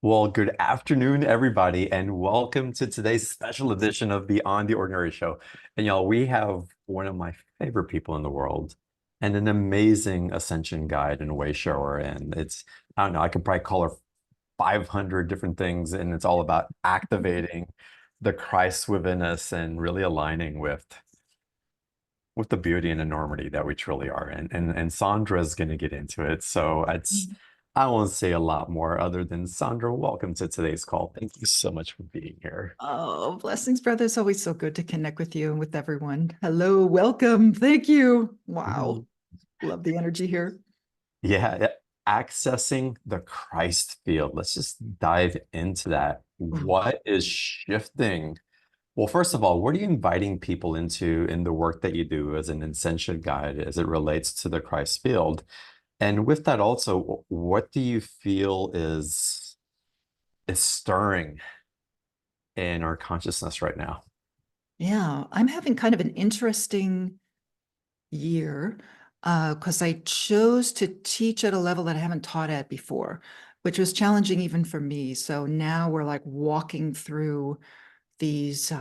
Well, good afternoon, everybody, and welcome to today's special edition of Beyond the Ordinary Show. And y'all, we have one of my favorite people in the world and an amazing ascension guide and way shower. And I don't know, I could probably call her 500 different things, and it's all about activating the Christ within us and really aligning with the beauty and enormity that we truly are. And Sandra's going to get into it. So I won't say a lot more other than Sandra, welcome to today's call. Thank you so much for being here. Oh, blessings, brother. It's always so good to connect with you and with everyone. Hello, welcome. Thank you. Wow. Mhm. Love the energy here. Yeah, accessing the Christ field. Let's just dive into that. Mm. What is shifting? Well, first of all, what are you inviting people into in the work that you do as an ascension guide as it relates to the Christ field? And with that also, what do you feel is stirring in our consciousness right now? Yeah, I'm having kind of an interesting year because I chose to teach at a level that I haven't taught at before, which was challenging even for me. So now we're like walking through these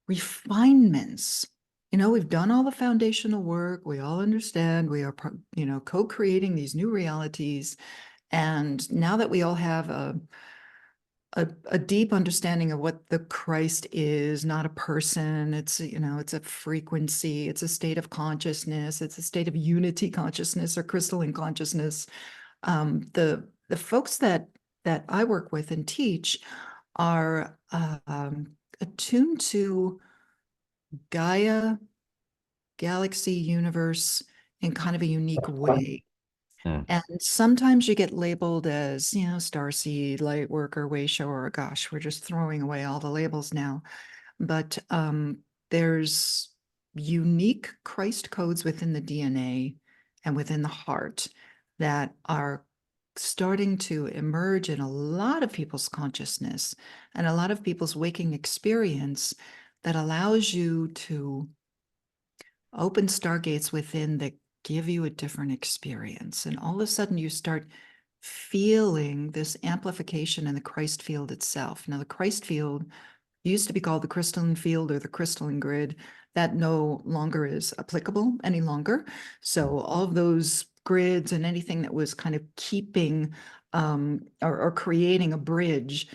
refinements. We've done all the foundational work. We all understand we are, co-creating these new realities. And now that we all have a deep understanding of what the Christ is, not a person, it's a frequency, it's a state of consciousness, it's a state of unity consciousness or crystalline consciousness. The folks that I work with and teach are attuned to Gaia, galaxy, universe in kind of a unique way. Hmm. And sometimes you get labeled as, starseed, light worker, way shower. Gosh, we're just throwing away all the labels now. But there's unique Christ codes within the DNA and within the heart that are starting to emerge in a lot of people's consciousness and a lot of people's waking experience that allows you to open stargates within that give you a different experience. And all of a sudden, you start feeling this amplification in the Christ field itself. Now, the Christ field used to be called the crystalline field or the crystalline grid. That no longer is applicable any longer. So, all of those grids and anything that was kind of keeping or creating a bridge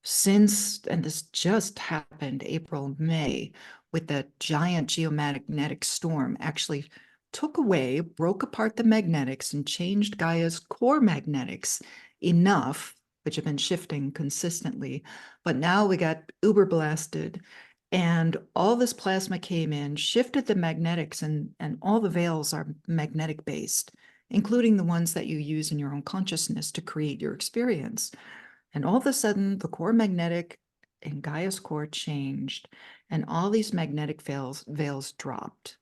since, and this just happened April, May, with that giant geomagnetic storm, actually took away, broke apart the magnetics and changed Gaia's core magnetics enough, which have been shifting consistently. But now we got uber blasted, and all this plasma came in, shifted the magnetics, and all the veils are magnetic based, including the ones that you use in your own consciousness to create your experience. And all of a sudden, the core magnetic in Gaia's core changed, and all these magnetic veils dropped,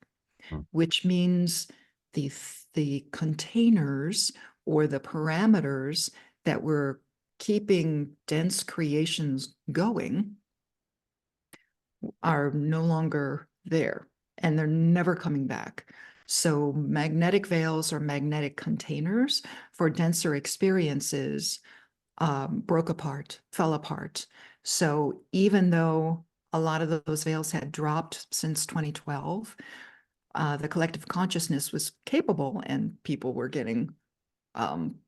Hmm. which means the the containers or the parameters that were keeping dense creations going are no longer there, and they're never coming back. So magnetic veils or magnetic containers for denser experiences broke apart, fell apart. So even though a lot of those veils had dropped since 2012, the collective consciousness was capable, and people were getting um,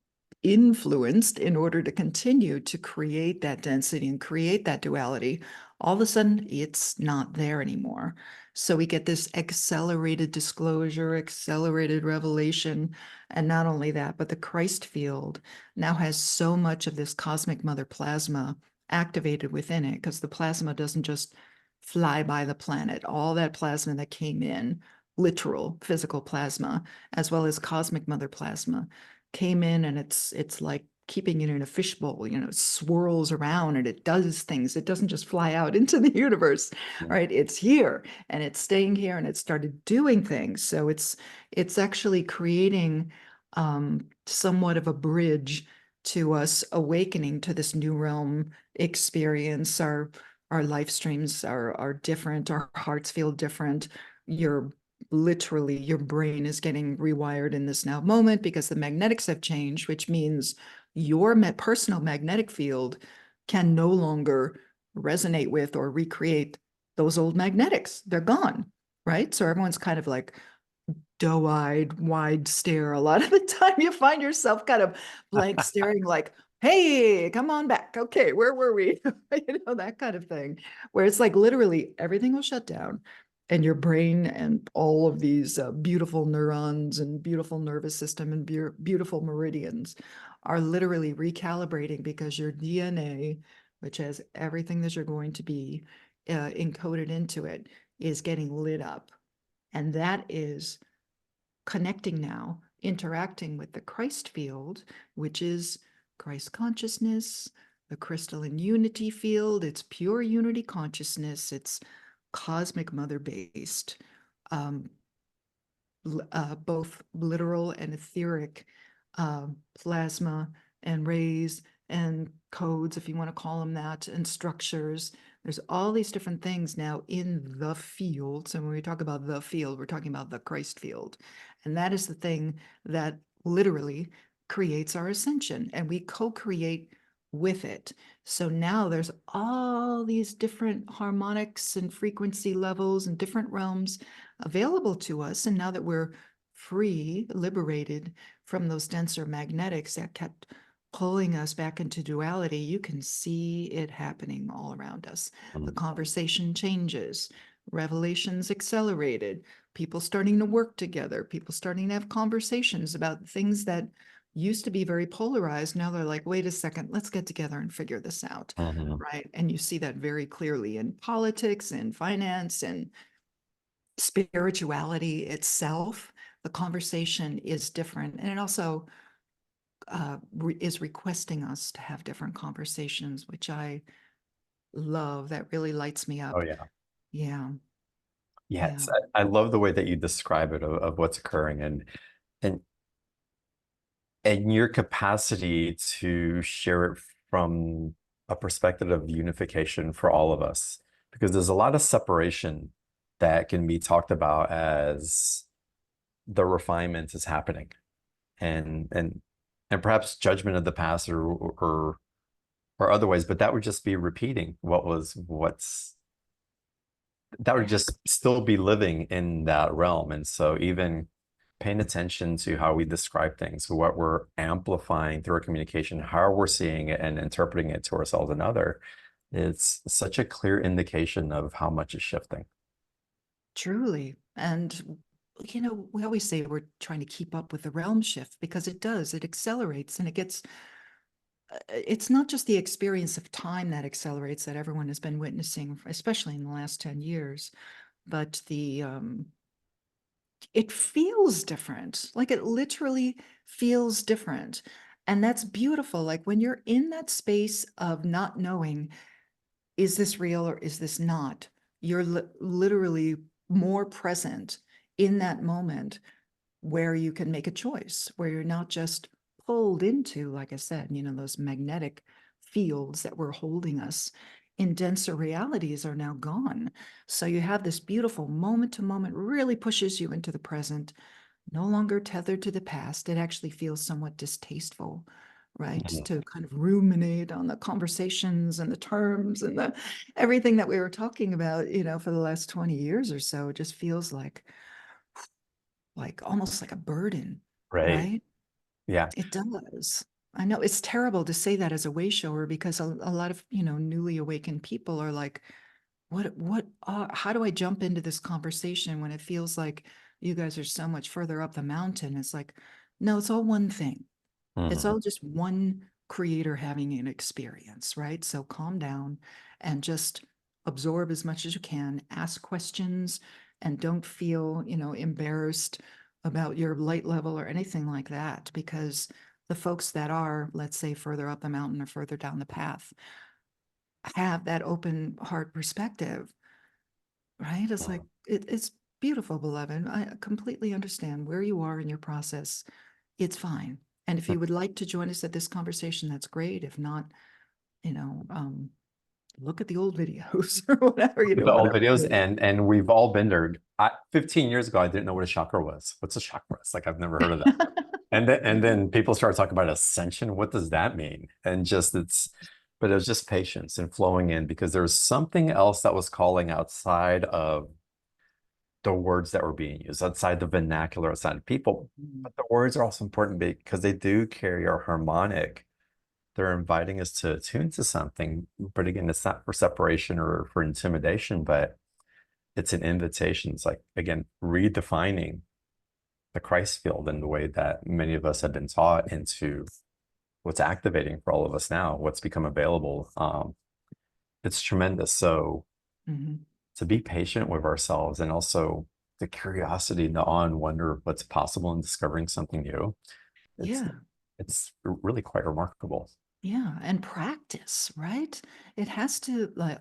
influenced in order to continue to create that density and create that duality. All of a sudden, it's not there anymore. So we get this accelerated disclosure, accelerated revelation. And not only that, but the Christ field now has so much of this cosmic mother plasma activated within it, because the plasma doesn't just fly by the planet. All that plasma that came in, literal physical plasma, as well as cosmic mother plasma, came in, and it's like keeping it in a fishbowl. It swirls around and it does things. It doesn't just fly out into the universe. All right, it's here and it's staying here, and it started doing things. So it's actually creating somewhat of a bridge to us awakening to this new realm experience. Our life streams are different, our hearts feel different. Your literally your brain is getting rewired in this now moment because the magnetics have changed, which means your personal magnetic field can no longer resonate with or recreate those old magnetics. They're gone, right? So everyone's kind of like doe-eyed, wide stare. A lot of the time you find yourself kind of blank staring like, hey, come on back. Okay, where were we? That kind of thing, where it's like literally everything will shut down and your brain and all of these beautiful neurons and beautiful nervous system and beautiful meridians are literally recalibrating because your DNA, which has everything that you're going to be encoded into it, is getting lit up. And that is connecting now, interacting with the Christ field, which is Christ consciousness, the crystalline unity field. It's pure unity consciousness. It's cosmic mother based, um, both literal and etheric plasma and rays and codes, if you want to call them that, and structures. There's all these different things now in the field. So when we talk about the field, we're talking about the Christ field. And that is the thing that literally creates our ascension, and we co-create with it. So now there's all these different harmonics and frequency levels and different realms available to us. And now that we're free, liberated from those denser magnetics that kept pulling us back into duality, you can see it happening all around us. The conversation changes, revelations accelerated, people starting to work together, people starting to have conversations about things that used to be very polarized. Now they're like, wait a second, let's get together and figure this out. Mhm. Right. And you see that very clearly in politics and finance and spirituality itself. The conversation is different. And it also is requesting us to have different conversations, which I love. That really lights me Oh up. yeah. Yeah. Yeah. Yes, I love the way that you describe it of what's occurring and and your capacity to share it from a perspective of unification for all of us. Because there's a lot of separation that can be talked about as the refinement is happening and perhaps judgment of the past or other ways, but that would just be repeating what's that would just still be living in that realm. And so even paying attention to how we describe things, what we're amplifying through our communication, how we're seeing it and interpreting it to ourselves and other, it's such a clear indication of how much is shifting. Truly. And, we always say we're trying to keep up with the realm shift because it does, it accelerates and it's not just the experience of time that accelerates that everyone has been witnessing, especially in the last 10 years, but it feels different. Like it literally feels different. And that's beautiful. Like when you're in that space of not knowing, is this real or is this not? You're literally more present in that moment where you can make a choice, where you're not just pulled into, like I said, those magnetic fields that were holding us in denser realities are now gone. So you have this beautiful moment to moment, really pushes you into the present, no longer tethered to the past. It actually feels somewhat distasteful, right? Mhm. To kind of ruminate on the conversations and the terms and the everything that we were talking about, for the last 20 years or so. It just feels like almost like a burden, Right. right? Yeah. It does. I know it's terrible to say that as a way shower because a lot of, newly awakened people are like, how do I jump into this conversation when it feels like you guys are so much further up the mountain? It's like, no, it's all one thing. It's Mhm. all just one creator having an experience, right? So calm down and just absorb as much as you can, ask questions, and don't feel, embarrassed about your light level or anything like that, because the folks that are, let's say, further up the mountain or further down the path have that open heart perspective, right? It's like, Mhm. it's beautiful, beloved. I completely understand where you are in your process. It's fine. And if you would like to join us at this conversation, that's great. If not, you know, um, look at the old videos or whatever, The old whatever videos, it is. and we've all been there. 15 years ago, I didn't know what a chakra was. What's a chakra? It's like I've never heard of that. And then people start talking about ascension. What does that mean? And just but it was just patience and flowing in because there was something else that was calling outside of the words that were being used, outside the vernacular, outside of people. But the words are also important because they do carry our harmonic. They're inviting us to attune to something. But again, it's not for separation or for intimidation, but it's an invitation. It's like, again, redefining the Christ field in the way that many of us have been taught into what's activating for all of us now, what's become available. It's tremendous. So Mhm. to be patient with ourselves and also the curiosity and the awe and wonder of what's possible in discovering something new, it's Yeah. it's really quite remarkable. Yeah, and practice, right? It has to, like,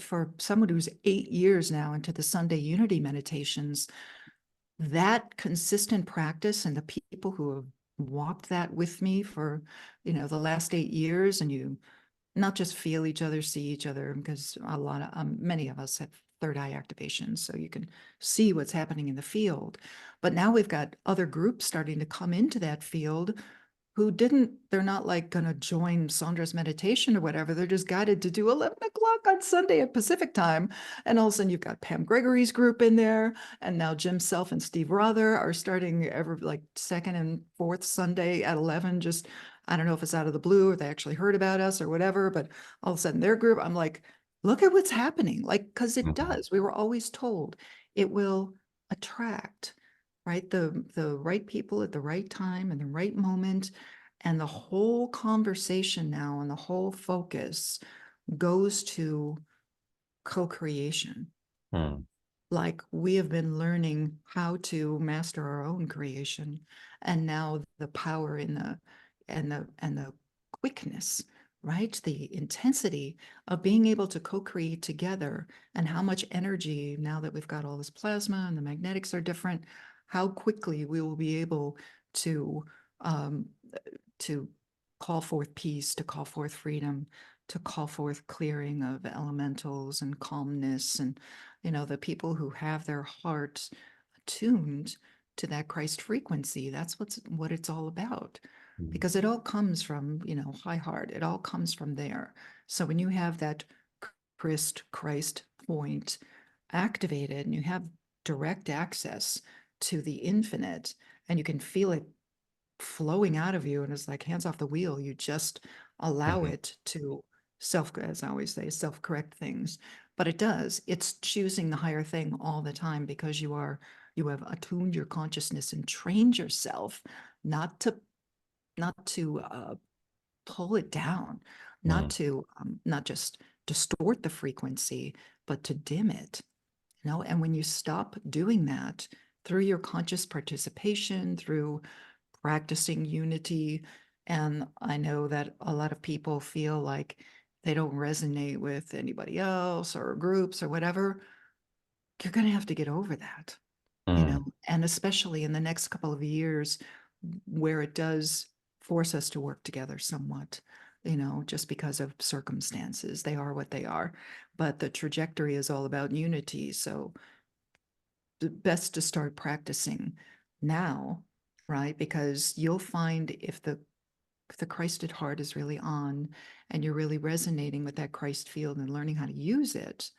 for someone who's 8 years now into the Sunday Unity meditations, that consistent practice and the people who have walked that with me for, the last 8 years, and you not just feel each other, see each other, because many of us have third eye activation, so you can see what's happening in the field. But now we've got other groups starting to come into that field who they're not like going to join Sandra's meditation or whatever. They're just guided to do 11 o'clock on Sunday at Pacific time. And all of a sudden you've got Pam Gregory's group in there. And now Jim Self and Steve Rother are starting every like second and fourth Sunday at 11. Just, I don't know if it's out of the blue or they actually heard about us or whatever, but all of a sudden their group, I'm like, look at what's happening. Like, because it Mhm. does. We were always told it will attract, right? The right people at the right time and the right moment. And the whole conversation now and the whole focus goes to co-creation. Hmm. Like we have been learning how to master our own creation, and now the power in the quickness, right? The intensity of being able to co-create together, and how much energy, now that we've got all this plasma and the magnetics are different, how quickly we will be able to um, to call forth peace, to call forth freedom, to call forth clearing of elementals and calmness. And the people who have their hearts attuned to that Christ frequency, that's what it's all about. Hmm. Because it all comes from, high heart. It all comes from there. So when you have that Christ point activated and you have direct access to the infinite, and you can feel it flowing out of you, and it's like hands off the wheel, you just allow Mhm. it to as I always say, self-correct things. But it's choosing the higher thing all the time, because you have attuned your consciousness and trained yourself not to pull it down, Hmm. not just distort the frequency, but to dim it. And when you stop doing that through your conscious participation, through practicing unity, and I know that a lot of people feel like they don't resonate with anybody else or groups or whatever, you're going to have to get over that, Hmm. and especially in the next couple of years where it does force us to work together somewhat, just because of circumstances. They are what they are, but the trajectory is all about unity. So best to start practicing now, right? Because you'll find if the Christed heart is really on, and you're really resonating with that Christ field and learning how to use it,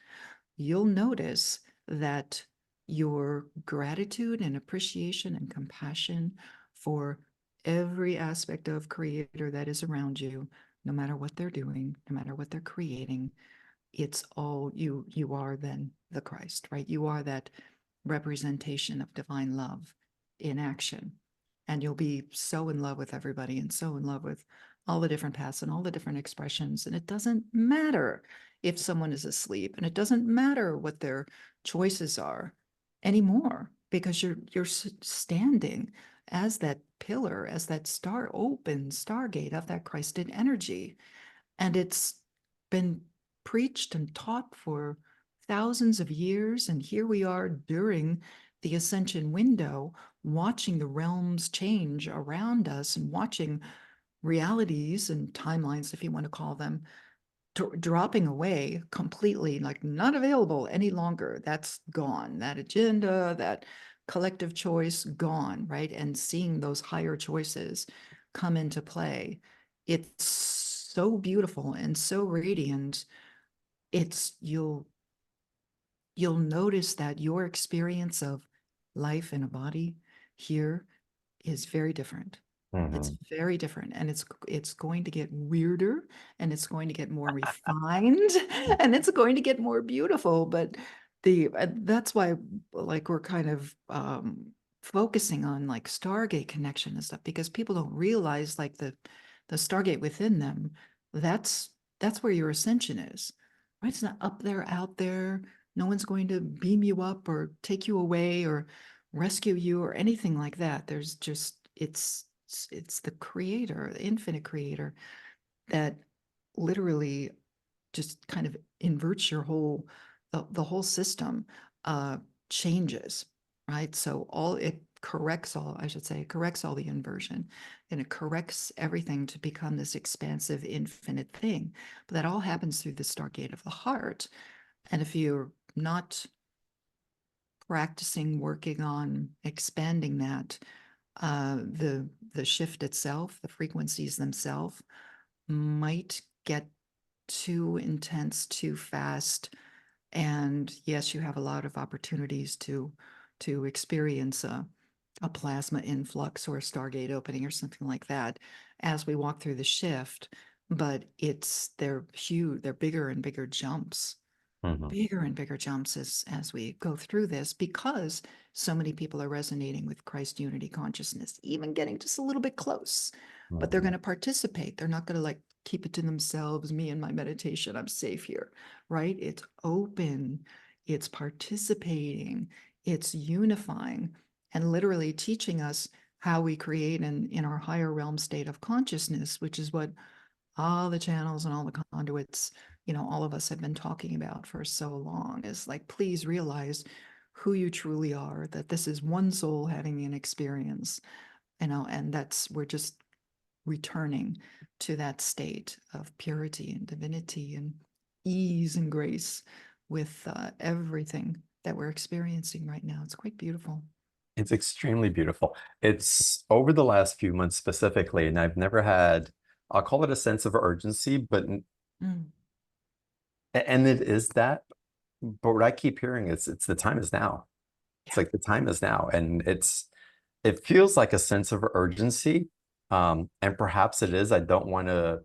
you'll notice that your gratitude and appreciation and compassion for every aspect of creator that is around you, no matter what they're doing, no matter what they're creating, it's all you are then the Christ, right? You are that representation of divine love in action. And you'll be so in love with everybody and so in love with all the different paths and all the different expressions. And it doesn't matter if someone is asleep, and it doesn't matter what their choices are anymore, because you're standing as that pillar, as that star open stargate of that Christed energy. And it's been preached and taught for thousands of years. And here we are during the ascension window, watching the realms change around us and watching realities and timelines, if you want to call them, dropping away completely, like not available any longer. That's gone. That agenda, that collective choice, gone, right? And seeing those higher choices come into play. It's so beautiful and so radiant. It's you'll notice that your experience of life in a body here is very different. It's Mhm. very different, and it's going to get weirder, and it's going to get more refined, and it's going to get more beautiful. But the that's why, like, we're kind of focusing on like Stargate connection and stuff, because people don't realize like the Stargate within them. That's that's where your ascension is, right? It's not up there, out there. No one's going to beam you up or take you away or rescue you or anything like that. There's just it's the creator, the infinite creator, that literally just kind of inverts your whole the whole system, uh changes, right? So all it corrects all, I should say, it corrects all the inversion, and it corrects everything to become this expansive infinite thing. But that all happens through the Stargate of the heart. And if you're not practicing working on expanding that, the shift itself, the frequencies themselves might get too intense too fast. And yes, you have a lot of opportunities to experience a plasma influx or a Stargate opening or something like that as we walk through the shift. But they're huge, they're bigger and bigger jumps, Mhm. bigger and bigger jumps as we go through this, because so many people are resonating with Christ unity consciousness, even getting just a little bit close. But they're Mhm. going to participate. They're not going to like keep it to themselves. Me and my meditation, I'm safe here, right? It's open, it's participating, it's unifying, and literally teaching us how we create in our higher realm state of consciousness, which is what all the channels and all the conduits, all of us have been talking about for so long, is like, please realize who you truly are, that this is one soul having an experience, and we're just returning to that state of purity and divinity and ease and grace with everything that we're experiencing right now. It's quite beautiful. It's extremely beautiful. It's over the last few months specifically, and I've never had, I'll call it a sense of urgency, but Mm, and it is that, but what I keep hearing is it's the time is now. It's yeah. like the time is now, and it feels like a sense of urgency. And perhaps it is. I don't want to,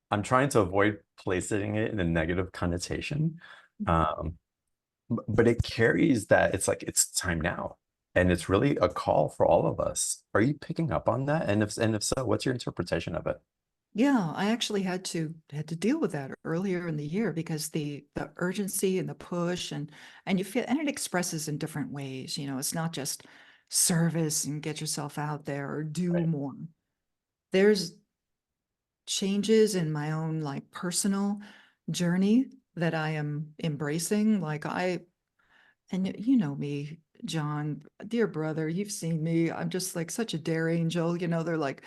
I'm trying to avoid placing it in a negative connotation. Um, but it carries that it's like it's time now. And it's really a call for all of us. Are you picking up on that? And if so, what's your interpretation of it? Yeah, I actually had to deal with that earlier in the year, because the urgency and the push, and you feel, and it expresses in different ways. It's not just service and get yourself out there or do Right. more. There's changes in my own like personal journey that I am embracing. Like, and you know me, John, dear brother, you've seen me. I'm just like such a dare angel. They're like,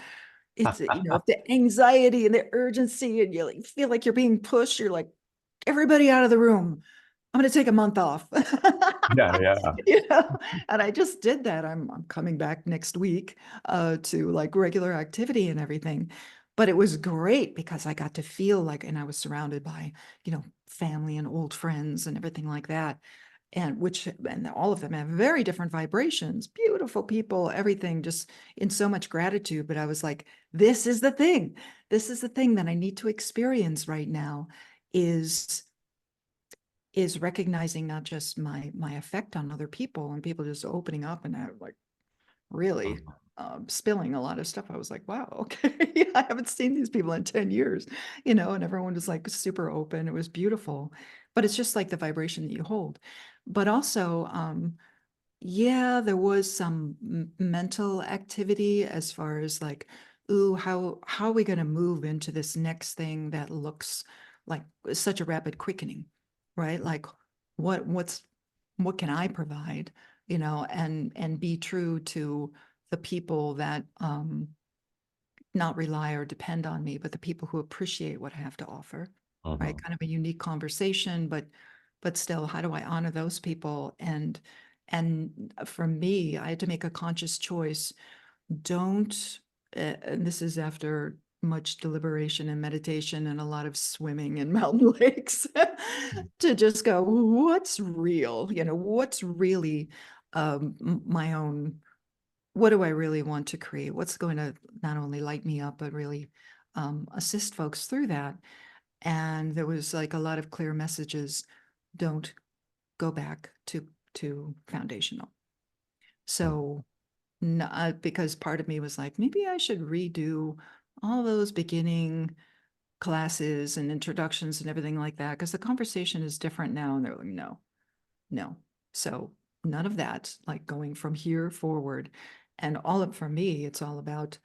it's, the anxiety and the urgency, and you like feel like you're being pushed. You're like, everybody out of the room. I'm going to take a month off. Yeah, yeah. And I just did that. I'm coming back next week to like regular activity and everything. But it was great because I got to feel like, and I was surrounded by, family and old friends and everything like that. And all of them have very different vibrations, beautiful people, everything, just in so much gratitude. But I was like, this is the thing. This is the thing that I need to experience right now, is recognizing not just my effect on other people and people just opening up and like really spilling a lot of stuff. I was like, wow, okay. I haven't seen these people in 10 years, and everyone was like super open. It was beautiful. But it's just like the vibration that you hold. But also, yeah, there was some mental activity as far as like, ooh, how are we going to move into this next thing that looks like such a rapid quickening, right? Like, what's what can I provide, and be true to the people that not rely or depend on me, but the people who appreciate what I have to offer. right? Mhm. Kind of a unique conversation, but still, how do I honor those people? And for me, I had to make a conscious choice. Don't, and this is after much deliberation and meditation and a lot of swimming in mountain lakes, to just go, what's real? What's really my own, what do I really want to create? What's going to not only light me up, but really assist folks through that? And there was like a lot of clear messages. Don't go back to foundational. Mm. So because part of me was like, maybe I should redo all those beginning classes and introductions and everything like that, because the conversation is different now. And they're like, no, no. So none of that, like going from here forward. And all of, for me, it's all about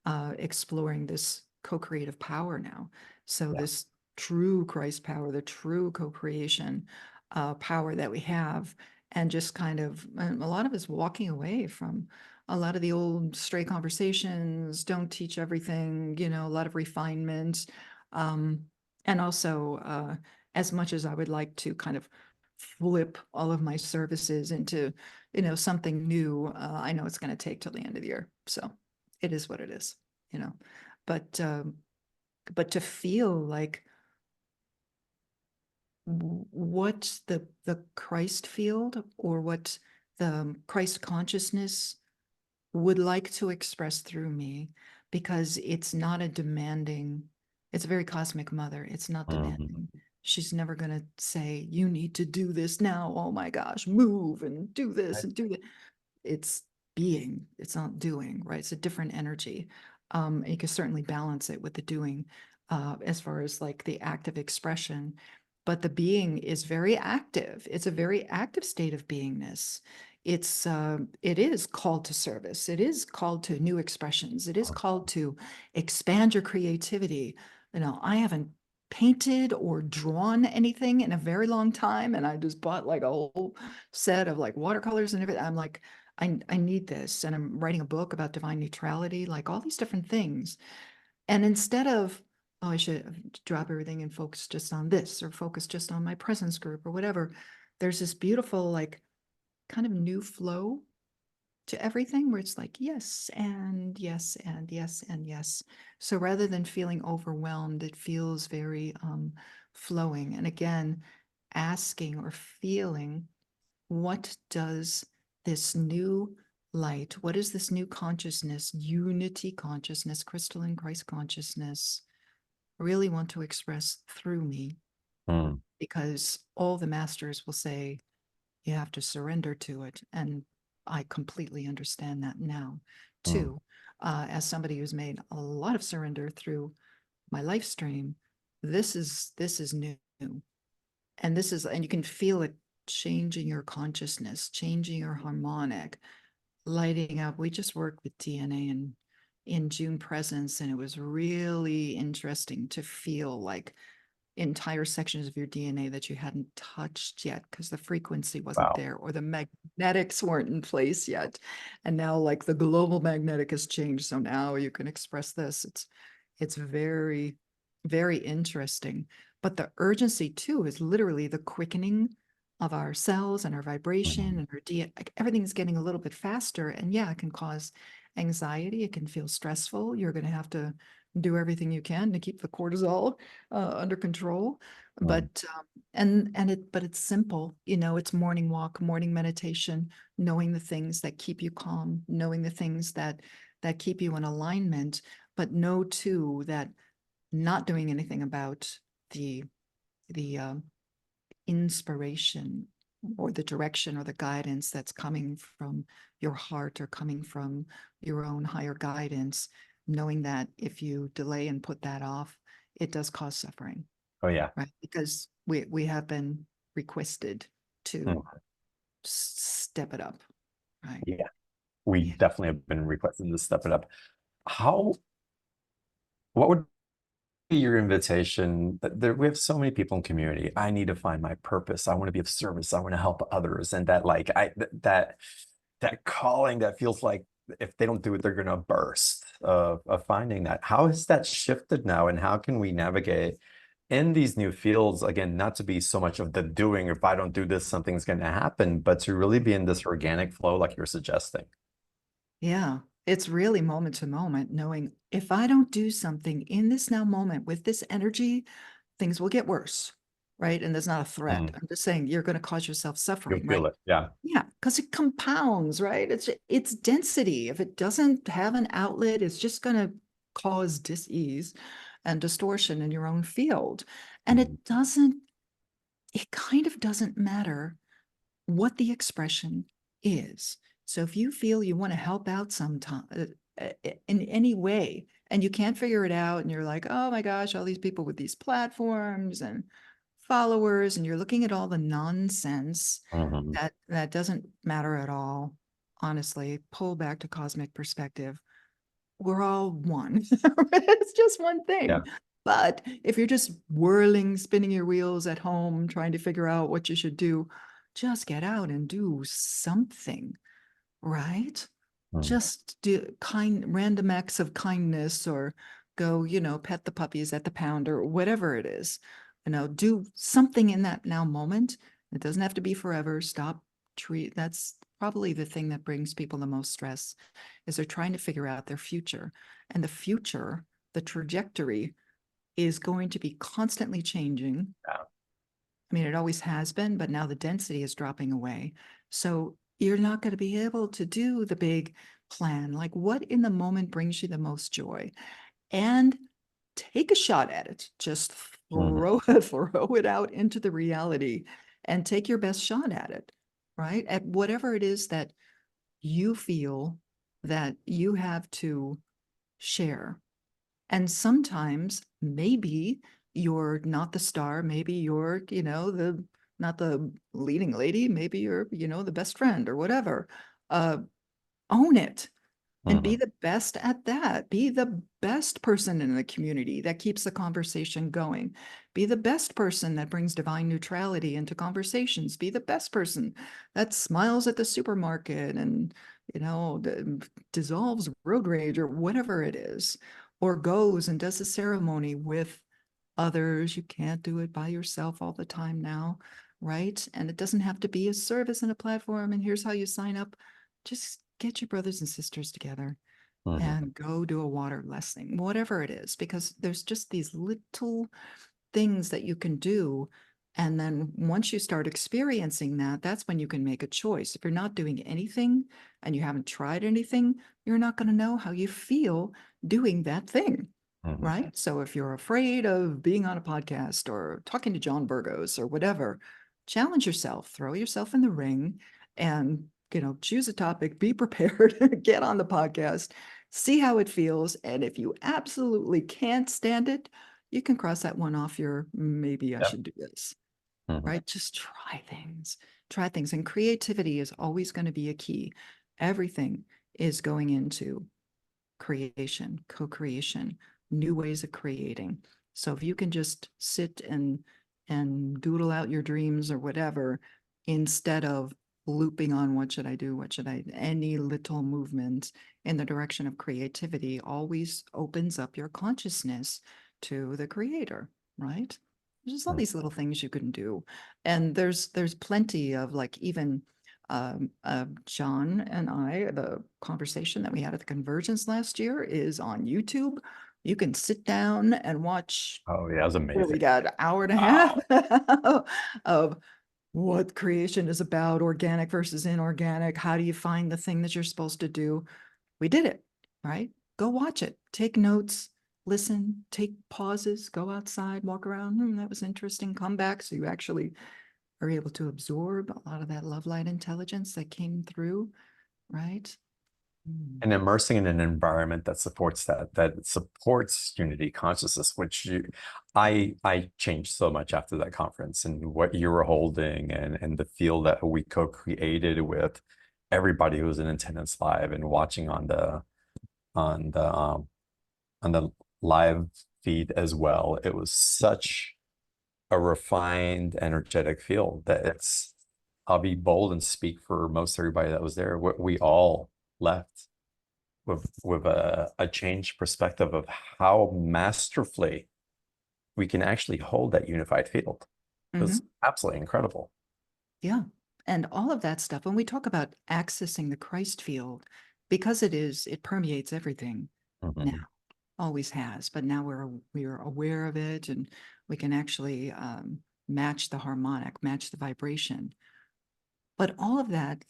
exploring this co-creative power now. So Yeah. this true Christ power, the true co-creation power that we have, and just kind of, and a lot of us walking away from a lot of the old stray conversations, don't teach everything, a lot of refinement. Um, and also, as much as I would like to kind of flip all of my services into, something new, I know it's going to take till the end of the year. So it is what it is, you know. But but to feel like what the Christ field, or what the Christ consciousness would like to express through me, because it's not a demanding, it's a very cosmic mother. It's not Mhm. demanding. She's never going to say, you need to do this now. Oh my gosh, move and do this Right. and do that. It's being, it's not doing, right? It's a different energy. And you can certainly balance it with the doing, as far as like the active expression. But the being is very active. It's a very active state of beingness. It is called to service. It is called to new expressions. It is called to expand your creativity. I haven't painted or drawn anything in a very long time, and I just bought like a whole set of like watercolors and everything. I'm like, I need this. And I'm writing a book about divine neutrality, like all these different things. And instead of, oh, I should drop everything and focus just on this, or focus just on my presence group or whatever, there's this beautiful, like, kind of new flow to everything where it's like, yes, and yes, and yes, and yes. So rather than feeling overwhelmed, it feels very flowing. And again, asking or feeling, what does this new light, what is this new consciousness, unity consciousness, crystalline Christ consciousness, really want to express through me? Mm. Because all the masters will say you have to surrender to it. And I completely understand that now, Mm. too. As somebody who's made a lot of surrender through my life stream, this is new. And you can feel it changing your consciousness, changing your harmonic, lighting up. We just worked with DNA in June presence, and it was really interesting to feel like entire sections of your DNA that you hadn't touched yet because the frequency wasn't Wow. there, or the magnetics weren't in place yet. And now like the global magnetic has changed. So now you can express this. It's very, very interesting. But the urgency too is literally the quickening of our cells and our vibration Mhm. and our DNA. Like everything's getting a little bit faster. And yeah, it can cause anxiety. It can feel stressful. You're going to have to do everything you can to keep the cortisol under control. Mm. But but it's simple. It's morning walk, morning meditation, knowing the things that keep you calm, knowing the things that keep you in alignment, but know too that not doing anything about the inspiration or the direction or the guidance that's coming from your heart or coming from your own higher guidance, knowing that if you delay and put that off, it does cause suffering, Oh yeah. right? Because we have been requested Mm. to step it up, right? Yeah. We Yeah. definitely have been requested to step it up. How, what would be your invitation? There, we have so many people in community. I need to find my purpose. I want to be of service. I want to help others. And that like that calling that feels like if they don't do it, they're gonna burst of finding that. How has that shifted now? And how can we navigate in these new fields, again, not to be so much of the doing, if I don't do this, something's going to happen, but to really be in this organic flow, like you're suggesting. Yeah, it's really moment to moment, knowing if I don't do something in this now moment with this energy, things will get worse, right? And there's not a threat. Mm. I'm just saying you're going to cause yourself You'll suffering, feel right? it. Yeah. Yeah, because it compounds, right? It's density. If it doesn't have an outlet, it's just going to cause dis-ease and distortion in your own field. And Mhm. it kind of doesn't matter what the expression is. So if you feel you want to help out sometime in any way and you can't figure it out and you're like, oh my gosh, all these people with these platforms and followers, and you're looking at all the nonsense Mhm. that doesn't matter at all. Honestly, pull back to cosmic perspective. We're all one. It's just one Yeah. thing. But if you're just whirling, spinning your wheels at home, trying to figure out what you should do, just get out and do something, right? Mm. Just do random acts of kindness, or go, pet the puppies at the pound or whatever it is. Do something in that now moment. It doesn't have to be forever. Stop treat That's probably the thing that brings people the most stress, is they're trying to figure out their future. And the future, the trajectory, is going to be constantly changing. Yeah. I mean, it always has been, but now the density is dropping away. So you're not going to be able to do the big plan. Like, what in the moment brings you the most joy? And take a shot at it. Just Mhm. throw it out into the reality and take your best shot at it, right? At whatever it is that you feel that you have to share. And sometimes maybe you're not the star, maybe you're, the not the leading lady, maybe you're, the best friend or whatever. Uh Own it and be Mhm. the best at that. Be the best person in the community that keeps the conversation going. Be the best person that brings divine neutrality into conversations. Be the best person that smiles at the supermarket and, dissolves road rage or whatever it is, or goes and does a ceremony with others. You can't do it by yourself all the time now, right? And it doesn't have to be a service and a platform. And here's how you sign up. Just get your brothers and sisters together Mhm. and go do a water lesson, whatever it is, because there's just these little things that you can do. And then once you start experiencing that, that's when you can make a choice. If you're not doing anything and you haven't tried anything, you're not going to know how you feel doing that thing. Mhm. Right. So if you're afraid of being on a podcast or talking to John Burgos or whatever, challenge yourself, throw yourself in the ring and, choose a topic, be prepared, get on the podcast, see how it feels. And if you absolutely can't stand it, you can cross that one off your maybe I Yeah. should do this, Mhm. right? Just try things. And creativity is always going to be a key. Everything is going into creation, co-creation, new ways of creating. So if you can just sit and doodle out your dreams or whatever, instead of looping on what should I do, what should I, any little movement in the direction of creativity always opens up your consciousness to the creator, right? There's just all Mhm. these little things you can do. And there's plenty of, like, even John and I, the conversation that we had at the convergence last year is on YouTube. You can sit down and watch. Oh, yeah, it was What we amazing. got, an hour and a half Wow. of what creation is about, organic versus inorganic. How do you find the thing that you're supposed to do? We did it, right? Go watch it. Take notes, listen, take pauses, go outside, walk around. That was interesting. Come back so you actually are able to absorb a lot of that love light intelligence that came through, right? Mm. And immersing in an environment that supports that supports unity consciousness, which I changed so much after that conference, and what you were holding, and the feel that we co-created with everybody who was in attendance live and watching on the on the live feed as well. It was such a refined, energetic feel that I'll be bold and speak for most everybody that was there. We all left with a changed perspective of how masterfully we can actually hold that unified field. It was Mhm. absolutely incredible. Yeah. And all of that stuff, when we talk about accessing the Christ field, because it permeates everything now, Mhm. always has, but now we're aware of it and we can actually match the harmonic, match the vibration. But all of that,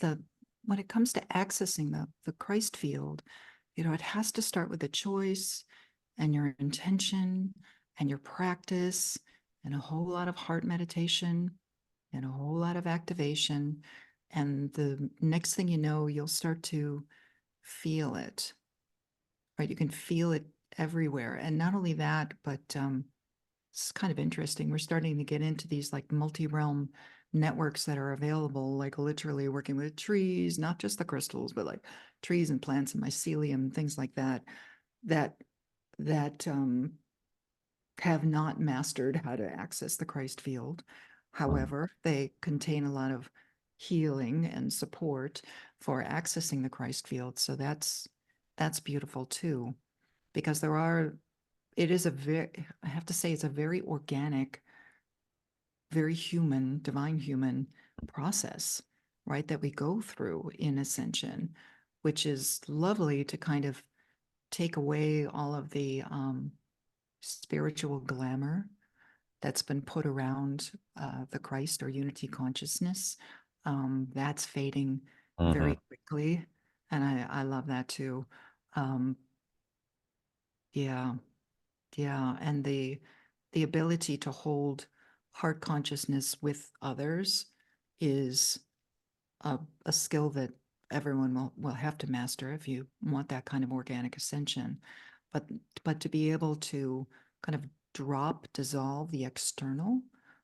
when it comes to accessing the Christ field, it has to start with a choice and your intention and your practice and a whole lot of heart meditation and a whole lot of activation. And the next thing you know, you'll start to feel it, right? You can feel it everywhere. And not only that, but it's kind of interesting. We're starting to get into these like multi-realm networks that are available, like literally working with trees, not just the crystals, but like trees and plants and mycelium, things like that, that that have not mastered how to access the Christ field. Mhm. However, they contain a lot of healing and support for accessing the Christ field. So that's beautiful too, because it is a very, I have to say, it's a very organic, very human, divine human process, right? That we go through in ascension, which is lovely to kind of take away all of the spiritual glamour that's been put around the Christ or unity consciousness. That's fading very Mhm. quickly. And I love that too. Um, yeah, yeah. And the ability to hold heart consciousness with others is a skill that everyone will have to master if you want that kind of organic ascension. But but to be able to kind of dissolve the external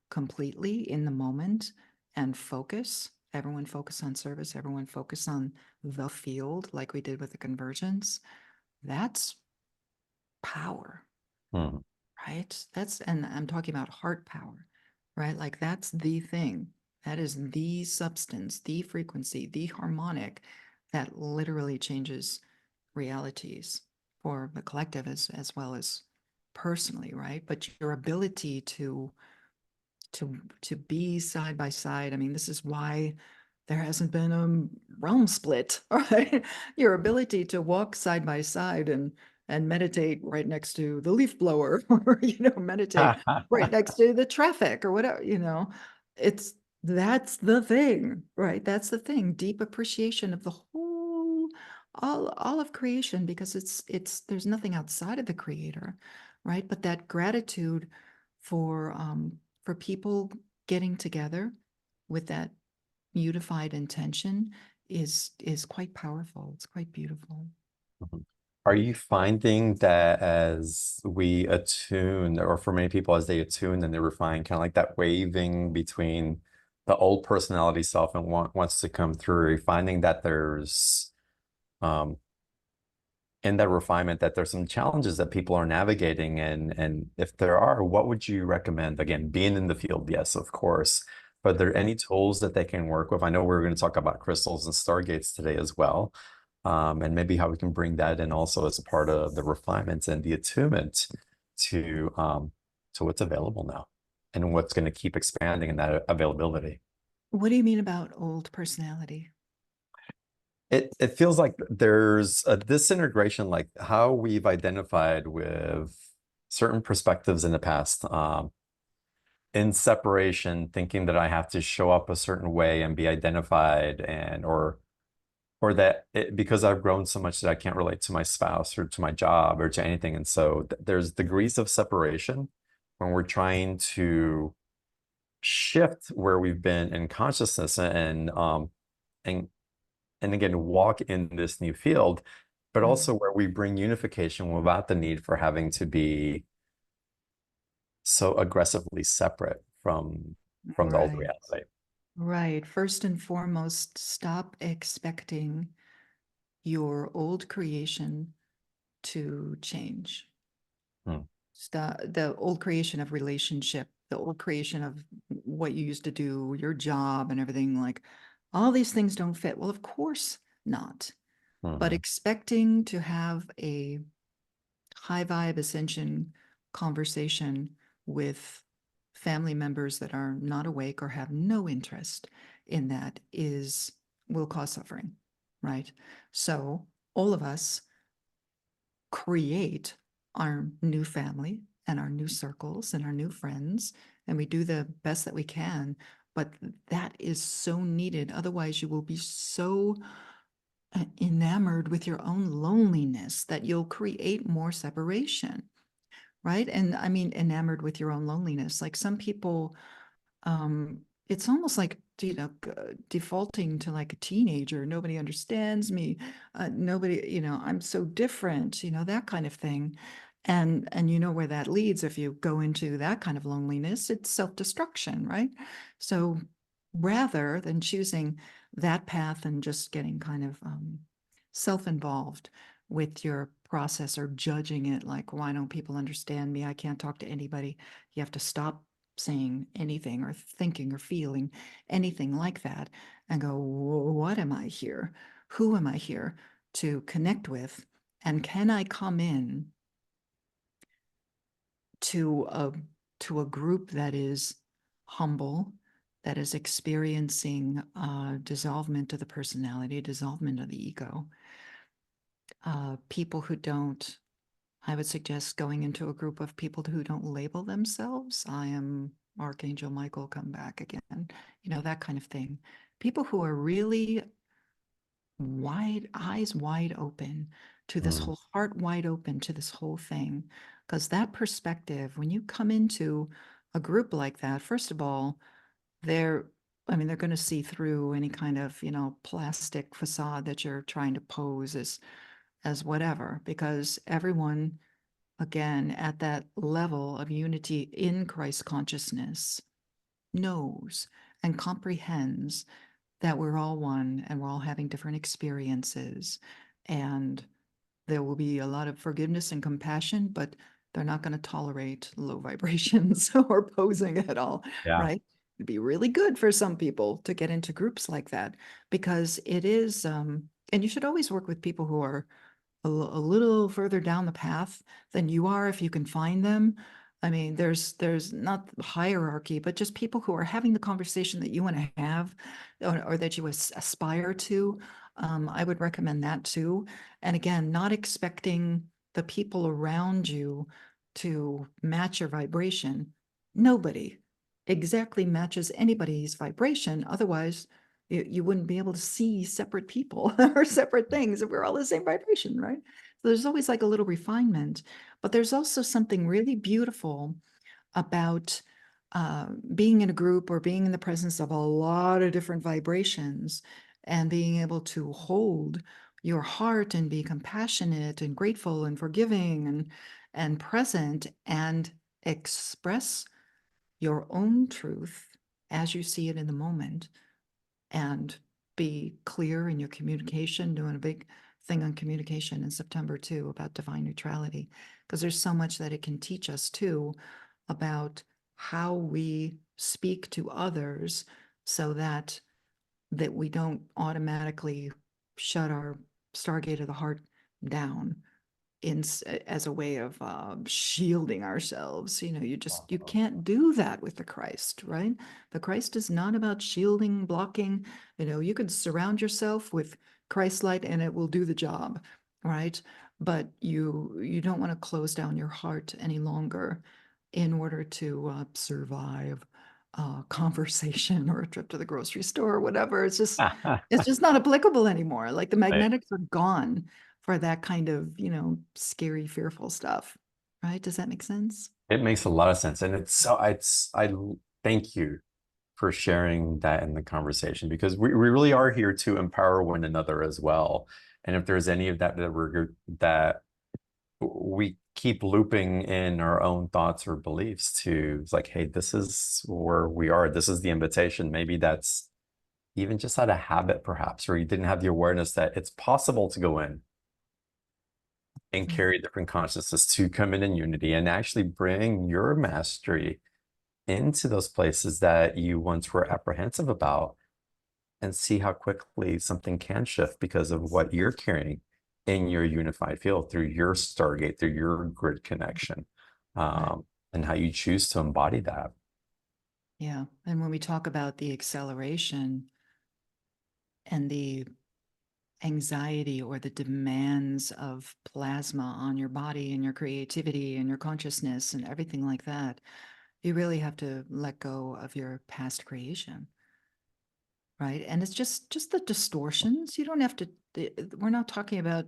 completely in the moment and focus, everyone focus on service, everyone focus on the field like we did with the convergence, that's power, Mhm. right? And I'm talking about heart power, right? Like that's the thing. That is the substance, the frequency, the harmonic that literally changes realities for the collective as well as personally, right? But your ability to be side by side. I mean, this is why there hasn't been a realm split, right? Your ability to walk side by side and meditate right next to the leaf blower, or meditate right next to the traffic or whatever, it's that's the thing, right? That's the thing. Deep appreciation of the whole all of creation, because it's there's nothing outside of the creator, right? But that gratitude for for people getting together with that unified intention is quite powerful. It's quite beautiful. Mhm. Are you finding that as we attune, or for many people as they attune and they refine, kind of like that waving between the old personality self and wants to come through, are you finding that there's um in that refinement that there's some challenges that people are navigating, and if there are, what would you recommend? Again, being in the field, yes, of course. But are there Yeah. any tools that they can work with? I know we're going to talk about crystals and stargates today as well. And maybe how we can bring that in also as a part of the refinements and the attunement to what's available now and what's going to keep expanding in that availability. What do you mean about old personality? It feels like there's a disintegration, like how we've identified with certain perspectives in the past, in separation, thinking that I have to show up a certain way and be identified, and or that because I've grown so much that I can't relate to my spouse or to my job or to anything, and so there's degrees of separation when we're trying to shift where we've been in consciousness and and again walk in this new field, but Mm. also where we bring unification without the need for having to be so aggressively separate from the old Right. reality. Right. First and foremost, stop expecting your old creation to change. Hmm. Stop the old creation of relationship, the old creation of what you used to do, your job and everything. Like all these things don't fit. Well, of course not. But Mhm. expecting to have a high vibe ascension conversation with family members that are not awake or have no interest in that will cause suffering, right? So all of us create our new family and our new circles and our new friends, and we do the best that we can. But that is so needed. Otherwise, you will be so enamored with your own loneliness that you'll create more separation, right? And I mean, enamored with your own loneliness. Like some people, it's almost like, defaulting to like a teenager. Nobody understands me. Nobody, I'm so different, that kind of thing. And you know where that leads if you go into that kind of loneliness, it's self-destruction, right? So rather than choosing that path and just getting kind of self-involved with your process or judging it like, why don't people understand me? I can't talk to anybody. You have to stop saying anything or thinking or feeling anything like that and go, what am I here? Who am I here to connect with? And can I come in to a group that is humble, that is experiencing dissolvement of the personality, dissolvement of the ego? People who don't, I would suggest going into a group of people who don't label themselves. I am Archangel Michael, come back again, that kind of thing. People who are really eyes wide open to this Mm. whole, heart wide open to this whole thing. Because that perspective, when you come into a group like that, first of all, they're, I mean, they're going to see through any kind of, plastic facade that you're trying to pose as whatever, because everyone, again, at that level of unity in Christ consciousness, knows and comprehends that we're all one and we're all having different experiences. And there will be a lot of forgiveness and compassion, but they're not going to tolerate low vibrations or posing at all, Yeah. right? It'd be really good for some people to get into groups like that because it is, and you should always work with people who are a little further down the path than you are if you can find them. I mean, there's not hierarchy, but just people who are having the conversation that you want to have or that you aspire to. I would recommend that too. And again, not expecting the people around you to match your vibration. Nobody exactly matches anybody's vibration. Otherwise, you wouldn't be able to see separate people or separate things if we're all the same vibration, right? So there's always like a little refinement, but there's also something really beautiful about being in a group or being in the presence of a lot of different vibrations and being able to hold your heart and be compassionate and grateful and forgiving and present and express your own truth as you see it in the moment and be clear in your communication, doing a big thing on communication in September too about divine neutrality, because there's so much that it can teach us too about how we speak to others so that we don't automatically shut our Stargate of the heart down as a way of shielding ourselves. You can't do that with the Christ, right? The Christ is not about shielding, blocking. You can surround yourself with Christ light and it will do the job, right? But you don't want to close down your heart any longer in order to survive conversation or a trip to the grocery store or whatever. It's just not applicable anymore. Like the Right. magnetics are gone for that kind of, scary, fearful stuff. Right? Does that make sense? It makes a lot of sense. And thank you for sharing that in the conversation because we really are here to empower one another as well. And if there's any of that we keep looping in our own thoughts or beliefs to, it's like, hey, this is where we are. This is the invitation. Maybe that's even just out of habit, perhaps, or you didn't have the awareness that it's possible to go in and Yeah. carry different consciousness to come in unity and actually bring your mastery into those places that you once were apprehensive about and see how quickly something can shift because of what you're carrying in your unified field through your Stargate, through your grid connection. Right. Um, and how you choose to embody that. Yeah. And when we talk about the acceleration and the anxiety or the demands of plasma on your body and your creativity and your consciousness and everything like that, you really have to let go of your past creation, right? And it's just the distortions. You don't have to, we're not talking about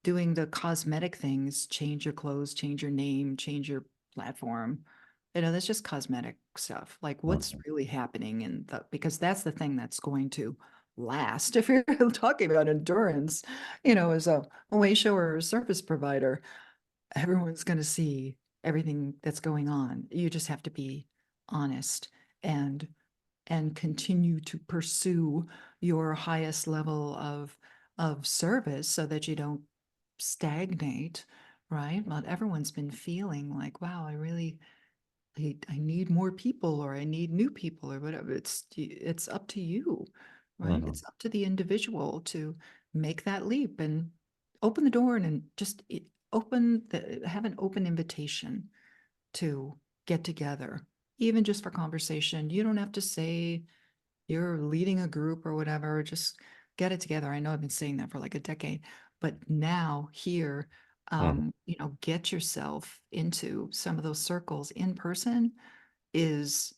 doing the cosmetic things, change your clothes, change your name, change your platform. That's just cosmetic stuff. Like what's Mhm. really happening in the, because that's the thing that's going to last. If you're talking about endurance, as a way show or a service provider, everyone's going to see everything that's going on. You just have to be honest and continue to pursue your highest level of service so that you don't stagnate, right? But everyone's been feeling like, wow, I need more people, or I need new people, or whatever. It's up to you, right? Mhm. It's up to the individual to make that leap and open the door and just have an open invitation to get together, even just for conversation. You don't have to say you're leading a group or whatever, just get it together. I know I've been saying that for like a decade, but now here, Mhm. get yourself into some of those circles in person is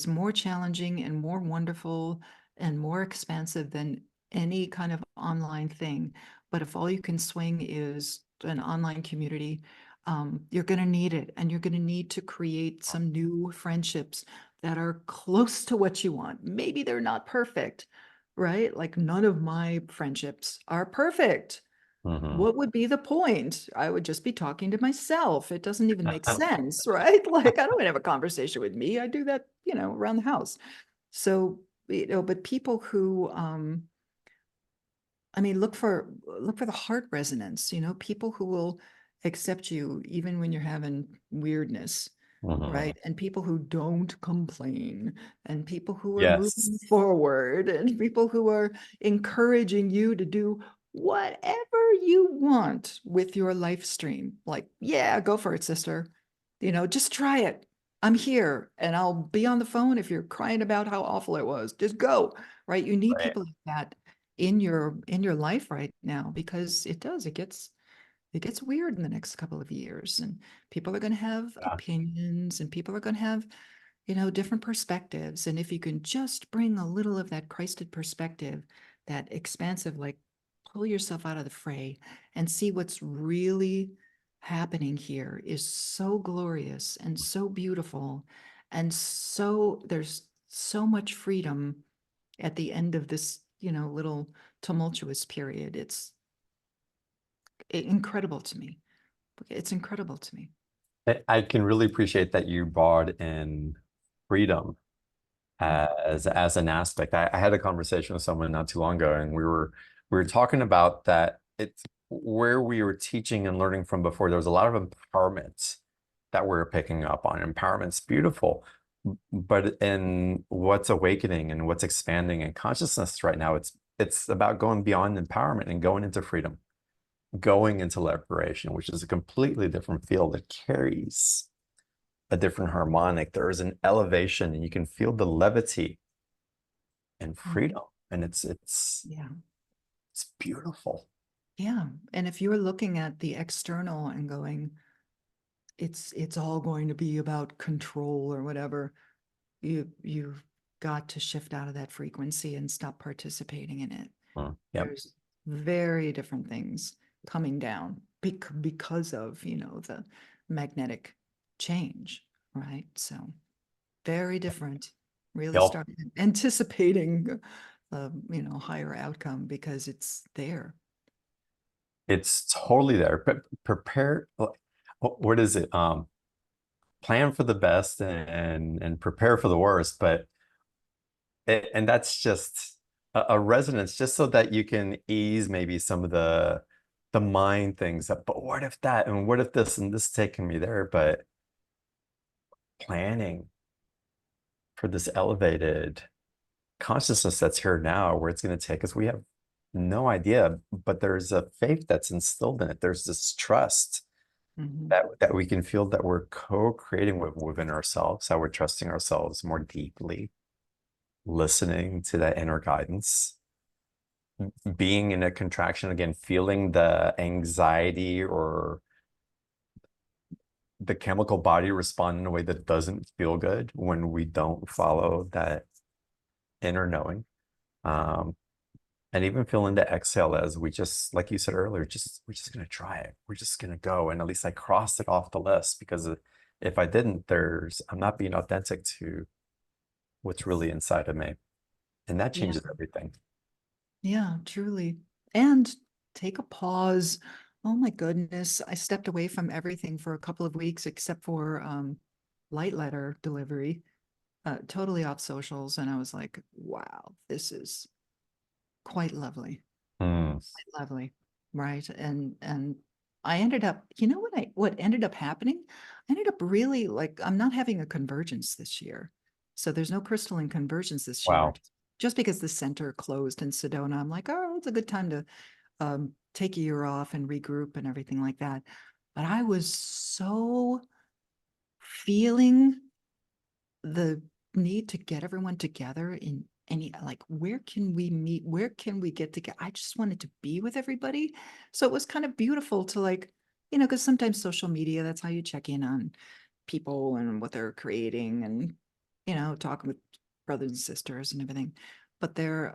more challenging and more wonderful and more expansive than any kind of online thing. But if all you can swing is an online community, you're going to need it. And you're going to need to create some new friendships that are close to what you want. Maybe they're not perfect, right? Like none of my friendships are perfect. Mhm. What would be the point? I would just be talking to myself. It doesn't even make sense, right? Like I don't have a conversation with me. I do that, around the house. So, but people who I mean, look for the heart resonance, people who will accept you even when you're having weirdness, Mhm. right? And people who don't complain, and people who are moving Yes. forward, and people who are encouraging you to do whatever you want with your life stream. Like, yeah, go for it, sister. Just try it. I'm here and I'll be on the phone if you're crying about how awful it was. Just go, right? You need Right. people like that in your life right now, because it gets weird in the next couple of years, and people are going to have Yeah. opinions, and people are going to have different perspectives. And if you can just bring a little of that Christed perspective, that expansive, like pull yourself out of the fray and see what's really happening here is so glorious and so beautiful, and so there's so much freedom at the end of this little tumultuous period. It's incredible to me. It's incredible to me. I can really appreciate that you brought in freedom as an aspect. I had a conversation with someone not too long ago, and we were talking about that it's where we were teaching and learning from before. There was a lot of empowerment that we were picking up on. Empowerment's beautiful, but in what's awakening and what's expanding in consciousness right now, it's about going beyond empowerment and going into freedom, going into liberation, which is a completely different field that carries a different harmonic. There is an elevation, and you can feel the levity and Mm. freedom, and Yeah. it's beautiful. Yeah. And if you're looking at the external and going, it's all going to be about control or whatever, you've got to shift out of that frequency and stop participating in it. Yep. There's very different things coming down because of, the magnetic change, right? So very different. Really Yep. start anticipating higher outcome because it's there. It's totally there. But prepare, what is it? Plan for the best and prepare for the worst. But and that's just a resonance, just so that you can ease maybe some of the mind things. But what if that, and what if this, and this taking me there? But planning for this elevated consciousness that's here now, where it's going to take us, we have no idea, but there's a faith that's instilled in it. There's this trust Mhm. that we can feel that we're co-creating within ourselves, how we're trusting ourselves more deeply, listening to that inner guidance, being in a contraction again, feeling the anxiety or the chemical body respond in a way that doesn't feel good when we don't follow that inner knowing. Um, and even feeling the exhale as we just, like you said earlier, just we're just gonna try it. We're just gonna go. And at least I crossed it off the list because if I didn't, I'm not being authentic to what's really inside of me. And that Yeah. changes everything. Yeah, truly. And take a pause. Oh my goodness. I stepped away from everything for a couple of weeks except for light letter delivery, totally off socials. And I was like, wow, this is quite lovely. Mm, Quite lovely. Right. And I ended up, what ended up happening? I ended up really like I'm not having a convergence this year. So there's no crystalline convergence this year. wow. Just because the center closed in Sedona, I'm like, oh, it's a good time to take a year off and regroup and everything like that. But I was so feeling the need to get everyone together in any like where can we meet, where can we get together. I just wanted to be with everybody, so it was kind of beautiful to like, because sometimes social media, that's how you check in on people and what they're creating, and talking with brothers and sisters and everything. But there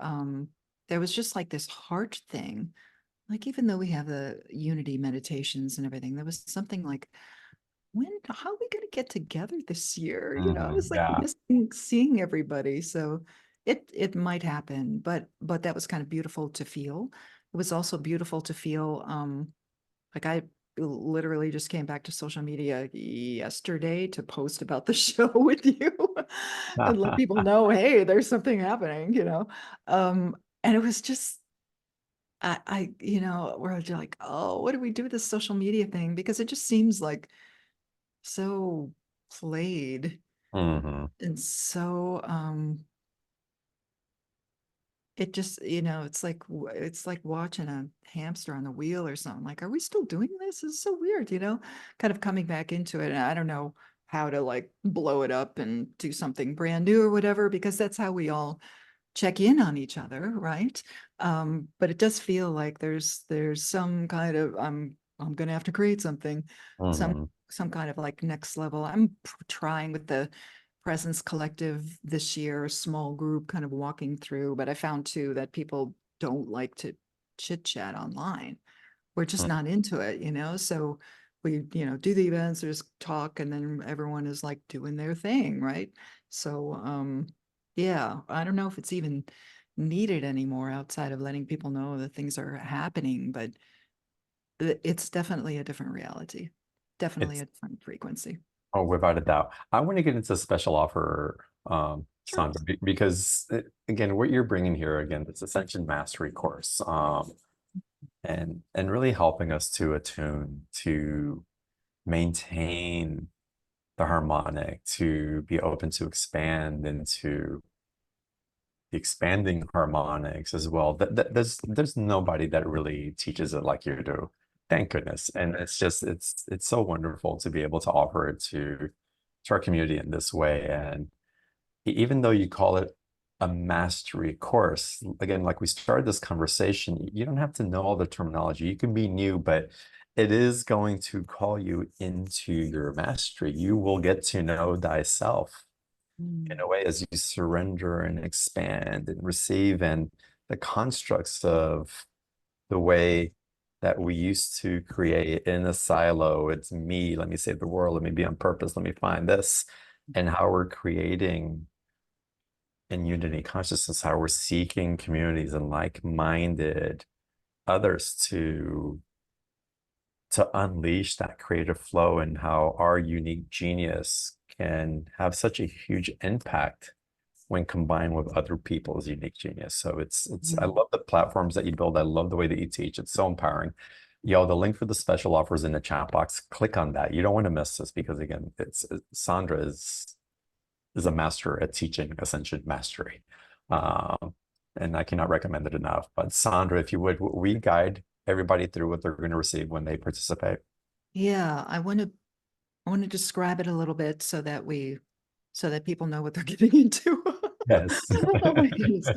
was just like this heart thing, like even though we have the unity meditations and everything, there was something like, how are we going to get together this year? I Mhm, was like yeah. missing seeing everybody. So it might happen, but that was kind of beautiful to feel. It was also beautiful to feel like I literally just came back to social media yesterday to post about the show with you and let people know, hey, there's something happening. And it was just we're just like, oh, what do we do with this social media thing? Because it just seems like so played Mhm, and so it just, it's like watching a hamster on the wheel or something. Like, are we still doing this? It's so weird, kind of coming back into it. And I don't know how to like blow it up and do something brand new or whatever, because that's how we all check in on each other, right? But it does feel like there's some kind of I'm gonna have to create something, some mhm, some kind of like next level. I'm trying with the Presence Collective this year, a small group kind of walking through, but I found too that people don't like to chit chat online. We're just mm. not into it. So we, do the events, there's talk, and then everyone is like doing their thing, right? So yeah, I don't know if it's even needed anymore outside of letting people know that things are happening, but it's definitely a different reality, definitely It's a different frequency. oh, without a doubt. I want to get into special offer, Sure. Sandra, because again, what you're bringing here again, this Ascension Mastery course, and really helping us to attune, to maintain the harmonic, to be open to expand into the expanding harmonics as well. There's nobody that really teaches it like you do. Thank goodness. And it's so wonderful to be able to offer it to our community in this way. And even though you call it a mastery course, again, like we started this conversation, you don't have to know all the terminology. You can be new, but it is going to call you into your mastery. You will get to know thyself in Mm. a way as you surrender and expand and receive, and the constructs of the way that we used to create in a silo. It's me, let me save the world, let me be on purpose, let me find this, and how we're creating in unity consciousness, how we're seeking communities and like-minded others to unleash that creative flow, and how our unique genius can have such a huge impact when combined with other people's unique genius. So it's I Mm. love the platforms that you build. I love the way that you teach. It's so empowering. Yo, the link for the special offers in the chat box. Click on that. You don't want to miss this because again, Sandra is a master at teaching Ascension Mastery. Um, and I cannot recommend it enough. But Sandra, if you would, we guide everybody through what they're going to receive when they participate. Yeah, I want to describe it a little bit so that people know what they're getting into. Yes. Oh my goodness.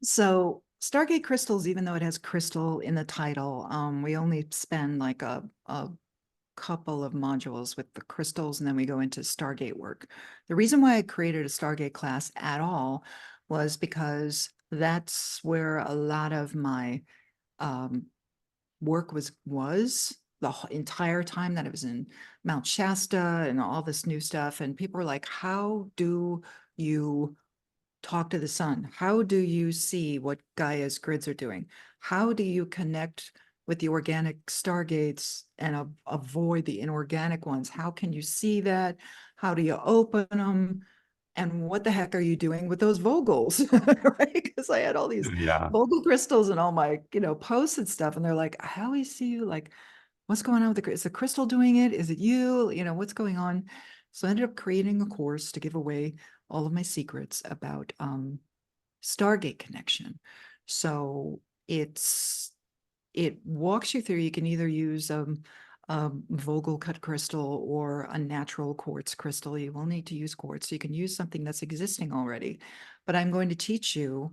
So Stargate Crystals, even though it has crystal in the title, we only spend like a couple of modules with the crystals, and then we go into Stargate work. The reason why I created a Stargate class at all was because that's where a lot of my um, work was the entire time that I was in Mount Shasta and all this new stuff. And people were like, how do you talk to the sun? How do you see what Gaia's grids are doing? How do you connect with the organic stargates and avoid the inorganic ones? How can you see that? How do you open them? And what the heck are you doing with those Vogels? Right? Because I had all these Yeah. Vogel crystals and all my, posts and stuff. And they're like, I always see you like, what's going on with is the crystal doing it? Is it you? What's going on? So I ended up creating a course to give away all of my secrets about Stargate connection. So it walks you through. You can either use a Vogel cut crystal or a natural quartz crystal. You will need to use quartz. So you can use something that's existing already. But I'm going to teach you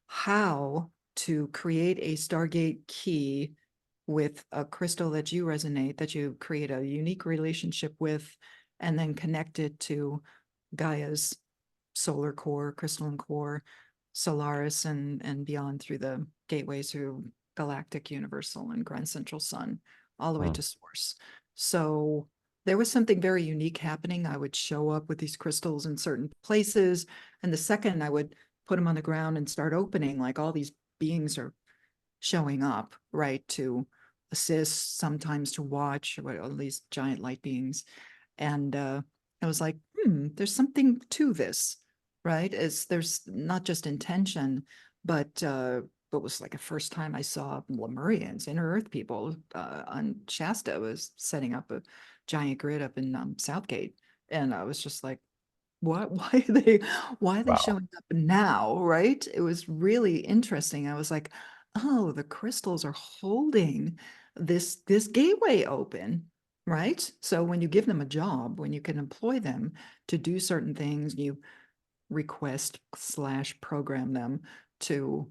how to create a Stargate key with a crystal that you resonate, that you create a unique relationship with, and then connect it to Gaia's solar core, crystalline core, Solaris, and beyond through the gateways through galactic, universal, and grand central sun, all the way Mm. to source. So there was something very unique happening. I would show up with these crystals in certain places, and the second I would put them on the ground and start opening, like all these beings are showing up, right, to assist, sometimes to watch, or at least giant light beings. And I was like, there's something to this, right? As there's not just intention, but was like a first time I saw Lemurians, inner Earth people on Shasta was setting up a giant grid up in Southgate, and I was just like, what? Why are they Wow. showing up now? Right? It was really interesting. I was like, oh, the crystals are holding this gateway open, right? So when you give them a job, when you can employ them to do certain things, you request slash program them to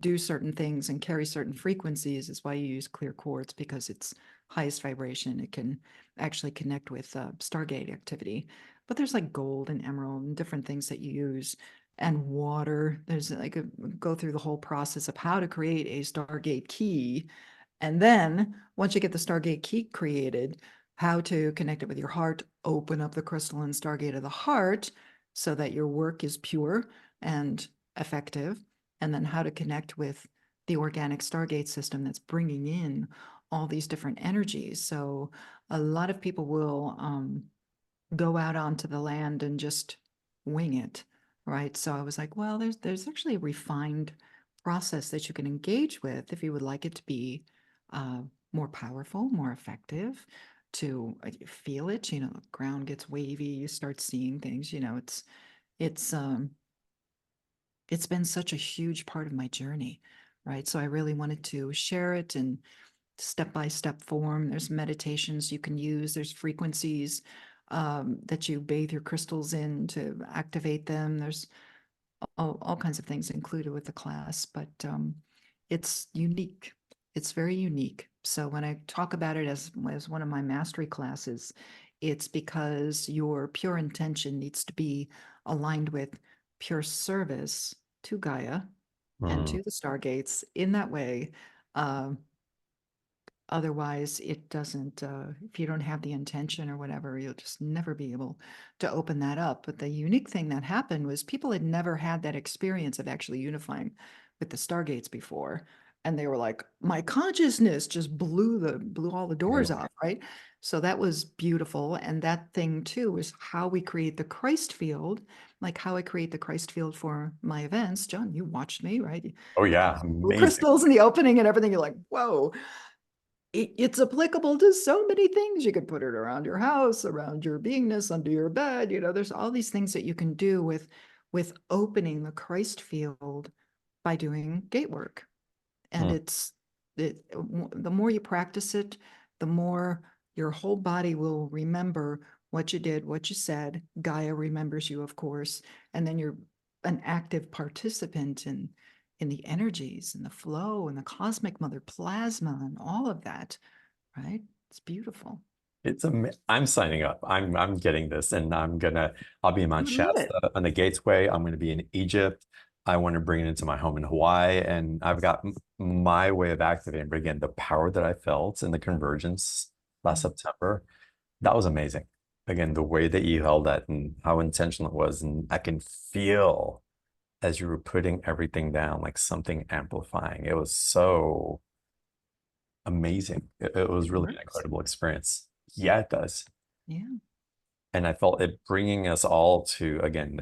do certain things and carry certain frequencies is why you use clear quartz, because it's highest vibration. It can actually connect with Stargate activity. But there's like gold and emerald and different things that you use, and water. There's like go through the whole process of how to create a Stargate key. And then once you get the Stargate key created, how to connect it with your heart, open up the crystalline Stargate of the heart so that your work is pure and effective, and then how to connect with the organic Stargate system that's bringing in all these different energies. So a lot of people will go out onto the land and just wing it, right? So I was like, well, there's actually a refined process that you can engage with if you would like it to be uh, more powerful, more effective, to feel it. The ground gets wavy, you start seeing things. It's it's been such a huge part of my journey, right? So I really wanted to share it in step-by-step form. There's meditations you can use, there's frequencies that you bathe your crystals in to activate them. There's all kinds of things included with the class, but it's unique. It's very unique. So when I talk about it as one of my mastery classes, it's because your pure intention needs to be aligned with pure service to Gaia and Mm. to the Stargates in that way. um, Otherwise, it doesn't, if you don't have the intention or whatever, you'll just never be able to open that up. But the unique thing that happened was people had never had that experience of actually unifying with the Stargates before. And they were like, my consciousness just blew all the doors Mm. off, right? So that was beautiful. And that thing too is how we create the Christ field, like how I create the Christ field for my events. John, you watched me, right? Oh With yeah, those blue amazing. crystals in the opening and everything. You're like, whoa, it's applicable to so many things. You could put it around your house, around your beingness, under your bed. There's all these things that you can do with opening the Christ field by doing gate work. And Mm. the more you practice it, the more your whole body will remember what you did, what you said. Gaia remembers you, of course, and then you're an active participant in the energies and the flow and the cosmic mother plasma and all of that, right? It's beautiful. I'm signing up. I'm getting this, and I'll be in I Mount would love it. Shasta on the Gateway. I'm gonna be in Egypt. I want to bring it into my home in Hawaii, and I've got my way of activating. But again, the power that I felt in the convergence last Mm. September, that was amazing. Again, the way that you held that and how intentional it was, and I can feel as you were putting everything down, like something amplifying. It was so amazing. It was It really an works. incredible experience. Yeah, it does. Yeah. And I felt it bringing us all to, again,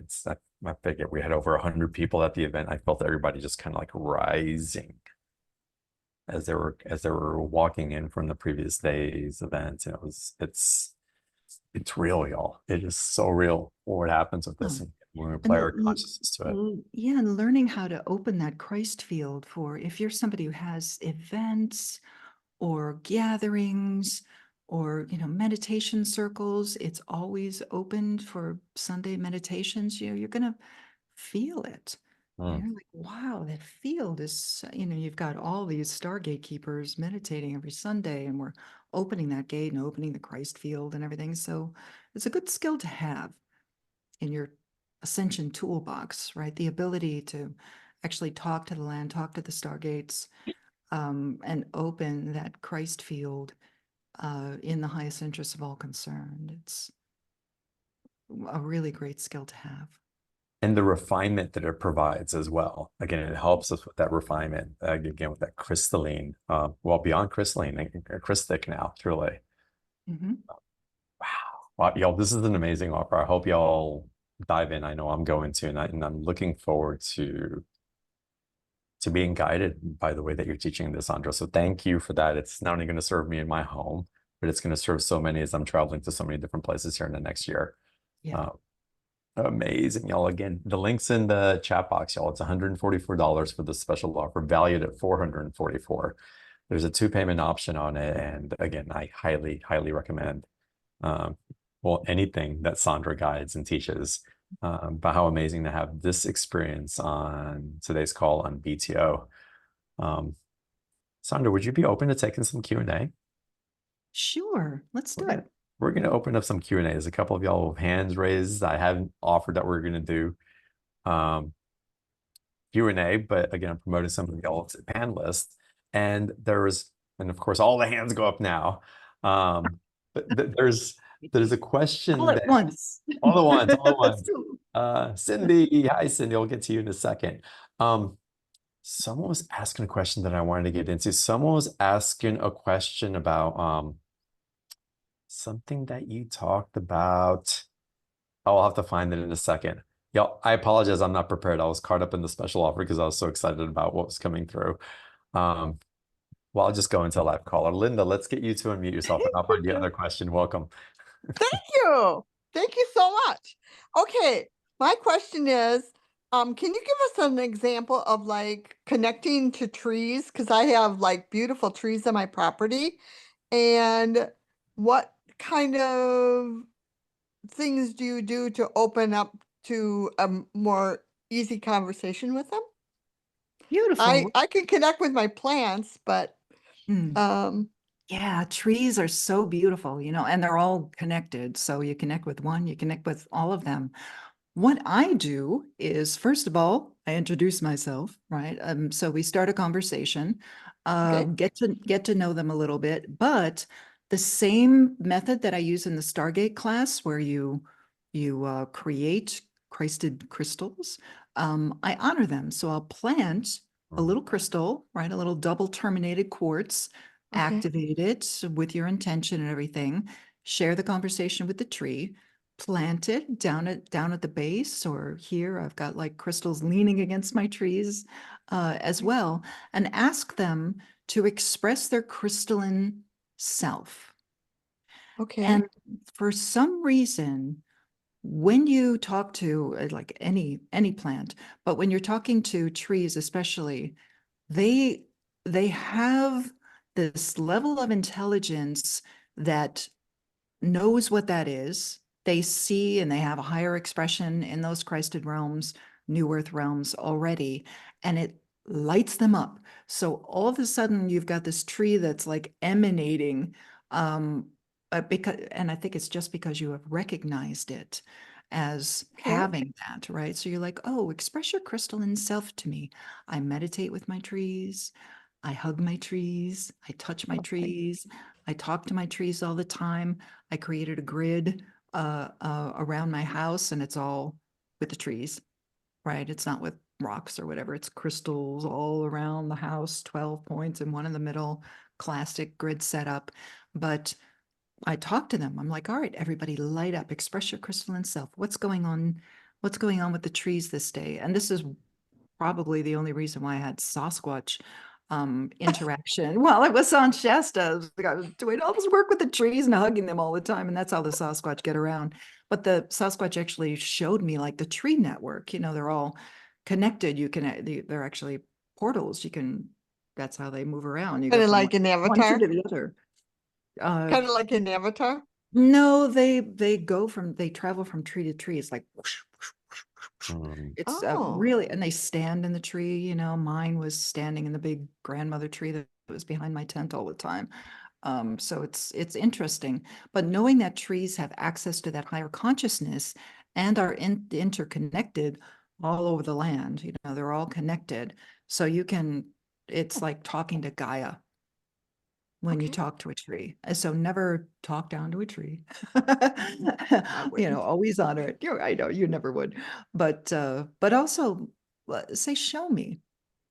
I figure we had over 100 people at the event. I felt everybody just kind of like rising as they were walking in from the previous day's event. And it's real, y'all. It is so real what happens with this Oh, and when we and apply our consciousness to it. yeah, and learning how to open that Christ field for if you're somebody who has events or gatherings or meditation circles, it's always opened for Sunday meditations. You're gonna feel it. And Mm. you're like, wow, that field is, you've got all these Stargate keepers meditating every Sunday, and we're opening that gate and opening the Christ field and everything. So it's a good skill to have in your ascension toolbox, right? The ability to actually talk to the land, talk to the Stargates, and open that Christ field in the highest interest of all concerned. It's a really great skill to have. And the refinement that it provides as well. Again, it helps us with that refinement, again, with that crystalline, well, beyond crystalline, crystic now, truly. Mhm. Wow. Wow, y'all, this is an amazing offer. I hope y'all dive in. I know I'm going to, and I'm looking forward to being guided by the way that you're teaching this, Sandra. So thank you for that. It's not only going to serve me in my home, but it's going to serve so many as I'm traveling to so many different places here in the next year. Yeah. Uh, Amazing, y'all. Again, the link's in the chat box, y'all. It's $144 for the special offer, valued at $444. There's a two payment option on it. And again, I highly, highly recommend um, well, anything that Sandra guides and teaches. But how amazing to have this experience on today's call on BTO. Um, Sandra, would you be open to taking some Q&A? Sure. Let's We're do gonna it. we're gonna open up some Q&A. There's a couple of y'all with hands raised. I haven't offered that we're gonna do um, Q&A, but again, I'm promoting some of y'all as panelists. And and of course, all the hands go up now. But there's a All question at that once. all at once, all at once. So- Cindy, hi Cindy, I'll get to you in a second. Um, Someone was asking a question that I wanted to get into. Someone was asking a question about something that you talked about. Oh, I'll have to find it in a second. Y'all, I apologize. I'm not prepared. I was caught up in the special offer because I was so excited about what was coming through. Um, well, I'll just go into a live caller. Linda, let's get you to unmute yourself and I'll find the other question. Welcome. Thank you. Thank you so much. Okay, my question is, can you give us an example of like connecting to trees? Because I have like beautiful trees on my property. And what kind of things do you do to open up to a more easy conversation with them? Beautiful. I can connect with my plants, but Mm. um Yeah, trees are so beautiful, and they're all connected. So you connect with one, you connect with all of them. What I do is, first of all, I introduce myself, right? So we start a conversation, okay, get to know them a little bit, but the same method that I use in the Stargate class, where you create Christed crystals, I honor them. So I'll plant a Mm. little crystal, right? A little double terminated quartz, okay, activate it with your intention and everything, share the conversation with the tree, plant it down at the base, or here I've got like crystals leaning against my trees as well, and ask them to express their crystalline self. okay, And for some reason, when you talk to like any plant, but when you're talking to trees especially, they they have this level of intelligence that knows what that is. They see and they have a higher expression in those Christed realms, New Earth realms already, and it lights them up. So all of a sudden you've got this tree that's like emanating, because, and I think it's just because you have recognized it as Okay. having that, right? So you're like, oh, express your crystalline self to me. I meditate with my trees. I hug my trees. I touch my Okay. trees. I talk to my trees all the time. I created a grid around my house, and it's all with the trees, right? It's not with rocks or whatever. It's crystals all around the house, 12 points and one in the middle, classic grid setup. But I talk to them. I'm like, all right, everybody light up, express your crystalline self. What's going on? What's going on with the trees this day? And this is probably the only reason why I had Sasquatch interaction while I was on Shasta. I was doing all this work with the trees and hugging them all the time, and that's how the Sasquatch get around. But the Sasquatch actually showed me like the tree network. You know, they're all connected. You can they're actually portals. You can, that's how they move around. You go Kind of from like an one tree avatar. to the other. Kind of like an avatar. No, they go from, they travel from tree to tree. It's like whoosh, whoosh, whoosh, whoosh, whoosh. Mm. It's Oh, really, and they stand in the tree. You know, mine was standing in the big grandmother tree that was behind my tent all the time. So it's interesting. But knowing that trees have access to that higher consciousness and are interconnected all over the land, you know, they're all connected. So you can, it's like talking to Gaia when you okay. talk to a tree. So never talk down to a tree. I You wouldn't. know, always honor it. I know you never would, but also say, show me,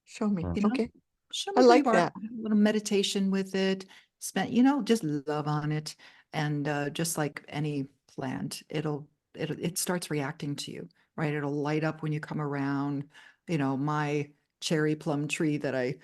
Show me. Mm. you know, Okay. show I me who you like are. that. A little meditation with it. Spend, you know, just love on it. And just like any plant, it starts reacting to you, right? It'll light up when you come around. You know, my cherry plum tree that I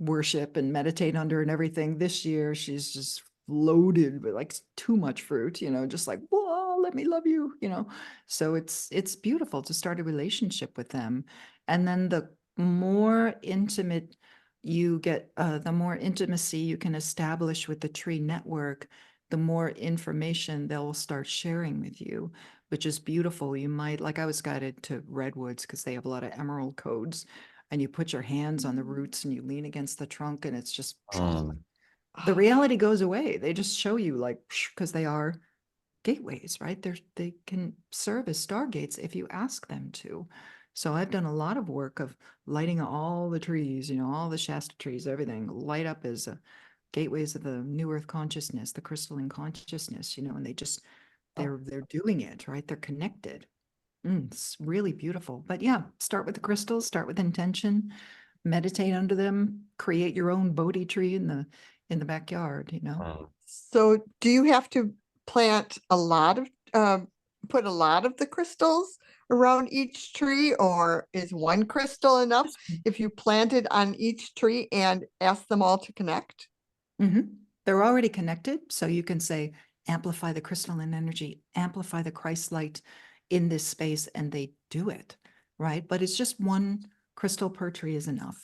worship and meditate under and everything. This year, she's just loaded with like too much fruit, you know, just like, whoa, let me love you, you know. So it's beautiful to start a relationship with them. And then the more intimate you get, the more intimacy you can establish with the tree network, the more information they'll start sharing with you, which is beautiful. You might, like I was guided to redwoods because they have a lot of emerald codes, and you put your hands on the roots and you lean against the trunk, and it's just Mm. the reality goes away. They just show you like, because they are gateways, right? They can serve as stargates if you ask them to. So I've done a lot of work of lighting all the trees, you know, all the Shasta trees, everything light up as gateways of the New Earth consciousness, the crystalline consciousness, you know, and they just, Oh, they're doing it, right? They're connected. It's really beautiful. But yeah, start with the crystals, start with intention, meditate under them, create your own Bodhi tree in the backyard, you know. Mm. so do you have to plant a lot of, put a lot of the crystals around each tree, or is one crystal enough if you plant it on each tree and ask them all to connect? They're already connected, so you can say, amplify the crystalline energy, amplify the Christ light in this space, and they do it, right? But it's just one crystal per tree is enough.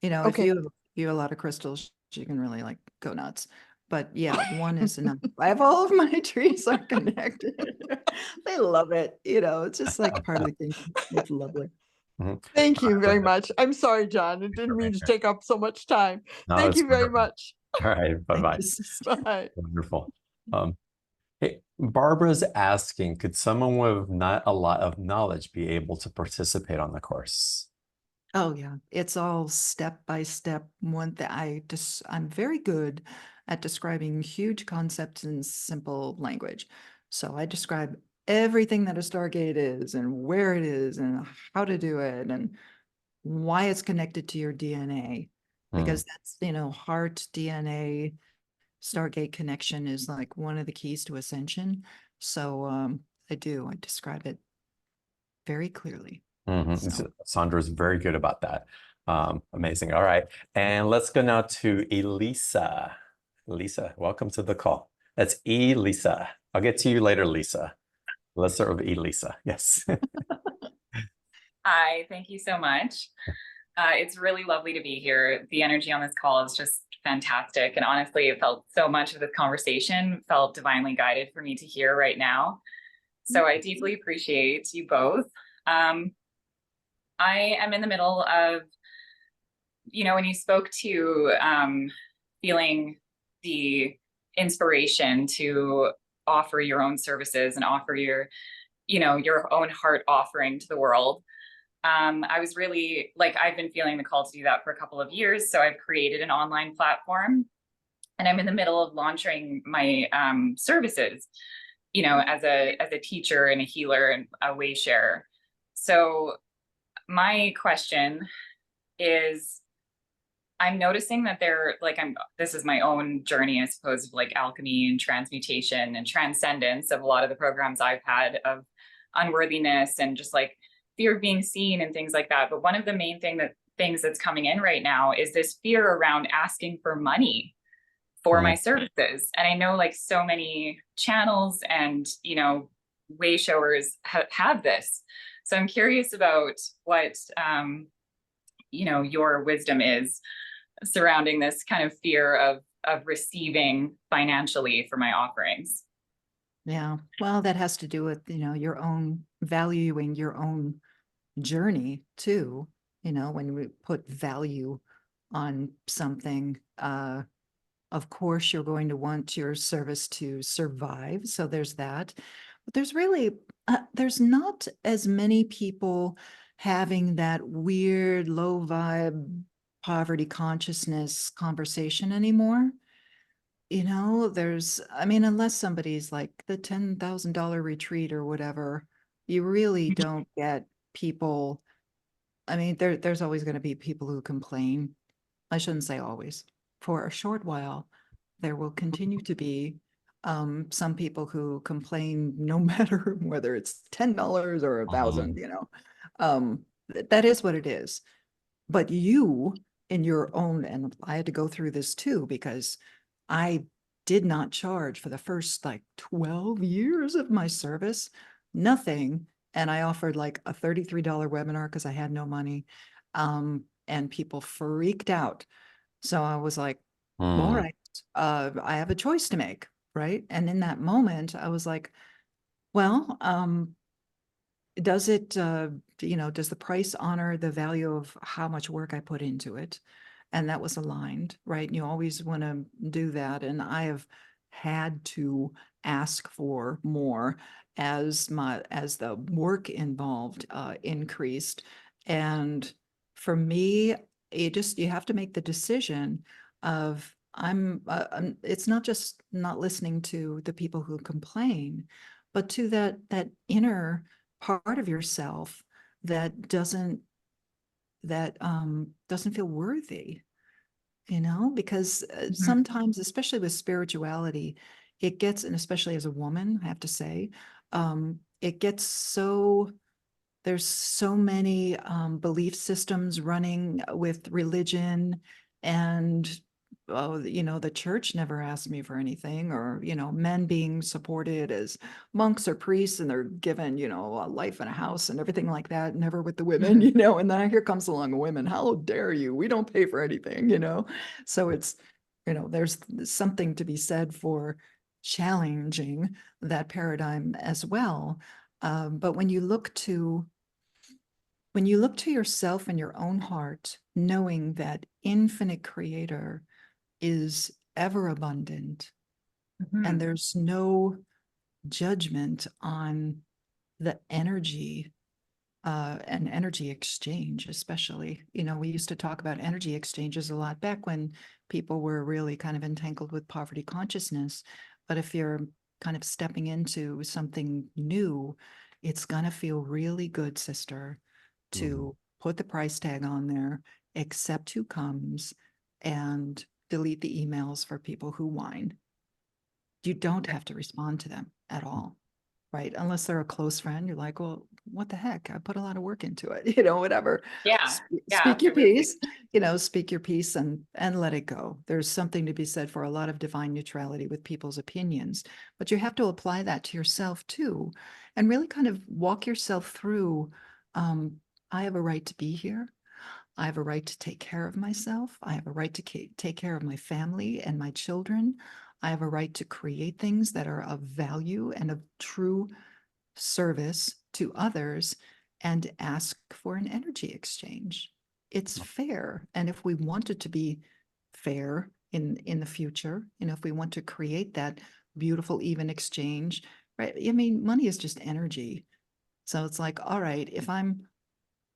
You know, if Okay. you have a lot of crystals, you can really like go nuts. But yeah, one is enough. I have all of my trees are connected. They love it. You know, it's just like part of the kingdom. It's lovely. Mhm. Thank you very much. I'm sorry, John. I didn't mean to take up so much time. No, Thank it's you very wonderful. much. All right, Thank bye-bye. you, sister. Bye. Wonderful. Hey, Barbara's asking, could someone with not a lot of knowledge be able to participate on the course? Oh yeah, it's all step by step. One that I'm very good at describing huge concepts in simple language. So I describe everything that a Stargate is and where it is and how to do it and why it's connected to your DNA. Mm. Because that's, you know, heart DNA Stargate connection is like one of the keys to ascension. So I describe it very clearly. Mhm. So Sandra's very good about that. Amazing. All right. And let's go now to Elisa. Elisa, welcome to the call. That's Elisa. I'll get to you later, Lisa. Let's start with Elisa. Yes. Hi, thank you so much. It's really lovely to be here. The energy on this call is just fantastic. And honestly, it felt so much of this conversation felt divinely guided for me to hear right now. So I deeply appreciate you both. I am in the middle of, when you spoke to feeling the inspiration to offer your own services and offer your own heart offering to the world. I was really I've been feeling the call to do that for a couple of years. So I've created an online platform and I'm in the middle of launching my services, as a teacher and a healer and a way share. So my question is, I'm noticing that this is my own journey, I suppose, of alchemy and transmutation and transcendence of a lot of the programs I've had of unworthiness and just fear of being seen and things like that. But one of the main things that's coming in right now is this fear around asking for money for my services. And I know so many channels and, way showers have this. So I'm curious about what, your wisdom is surrounding this kind of fear of receiving financially for my offerings. Yeah, well, that has to do with, your own valuing your own journey too. When we put value on something, of course, you're going to want your service to survive. So there's that. But there's really, there's not as many people having that weird low vibe poverty consciousness conversation anymore. Unless somebody's like the $10,000 retreat or whatever, you really don't get people. There's always going to be people who complain. I shouldn't say always. For a short while, there will continue to be some people who complain no matter whether it's $10 or $1,000, that is what it is. But you in your own, and I had to go through this too, because I did not charge for the first 12 years of my service, nothing. And I offered a $33 webinar because I had no money. And people freaked out. So I was like, all right, I have a choice to make, right? And in that moment, I was like, well, does it, does the price honor the value of how much work I put into it? And that was aligned, right? And you always want to do that. And I have had to ask for more as the work involved increased. And for me, you have to make the decision of it's not just not listening to the people who complain, but to that inner part of yourself that doesn't feel worthy, because sometimes, especially with spirituality, it gets, and especially as a woman, I have to say, it gets there's so many belief systems running with religion, and the church never asked me for anything, or men being supported as monks or priests, and they're given a life and a house and everything like that, never with the women. And then here comes along a women, how dare you, we don't pay for anything. So it's there's something to be said for challenging that paradigm as well. But when you look to yourself and your own heart, knowing that infinite creator is ever abundant, and there's no judgment on the energy and energy exchange, especially. We used to talk about energy exchanges a lot back when people were really kind of entangled with poverty consciousness. But if you're kind of stepping into something new, it's going to feel really good, sister, to put the price tag on there, accept who comes, and delete the emails for people who whine. You don't have to respond to them at all, right? Unless they're a close friend, you're like, well, what the heck? I put a lot of work into it, whatever. Yeah. Speak your piece, speak your piece and let it go. There's something to be said for a lot of divine neutrality with people's opinions, but you have to apply that to yourself too, and really kind of walk yourself through, I have a right to be here. I have a right to take care of myself. I have a right to take care of my family and my children. I have a right to create things that are of value and of true service to others and ask for an energy exchange. It's fair. And if we want it to be fair in the future, if we want to create that beautiful, even exchange, right? I mean, money is just energy. So it's like, all right, if I'm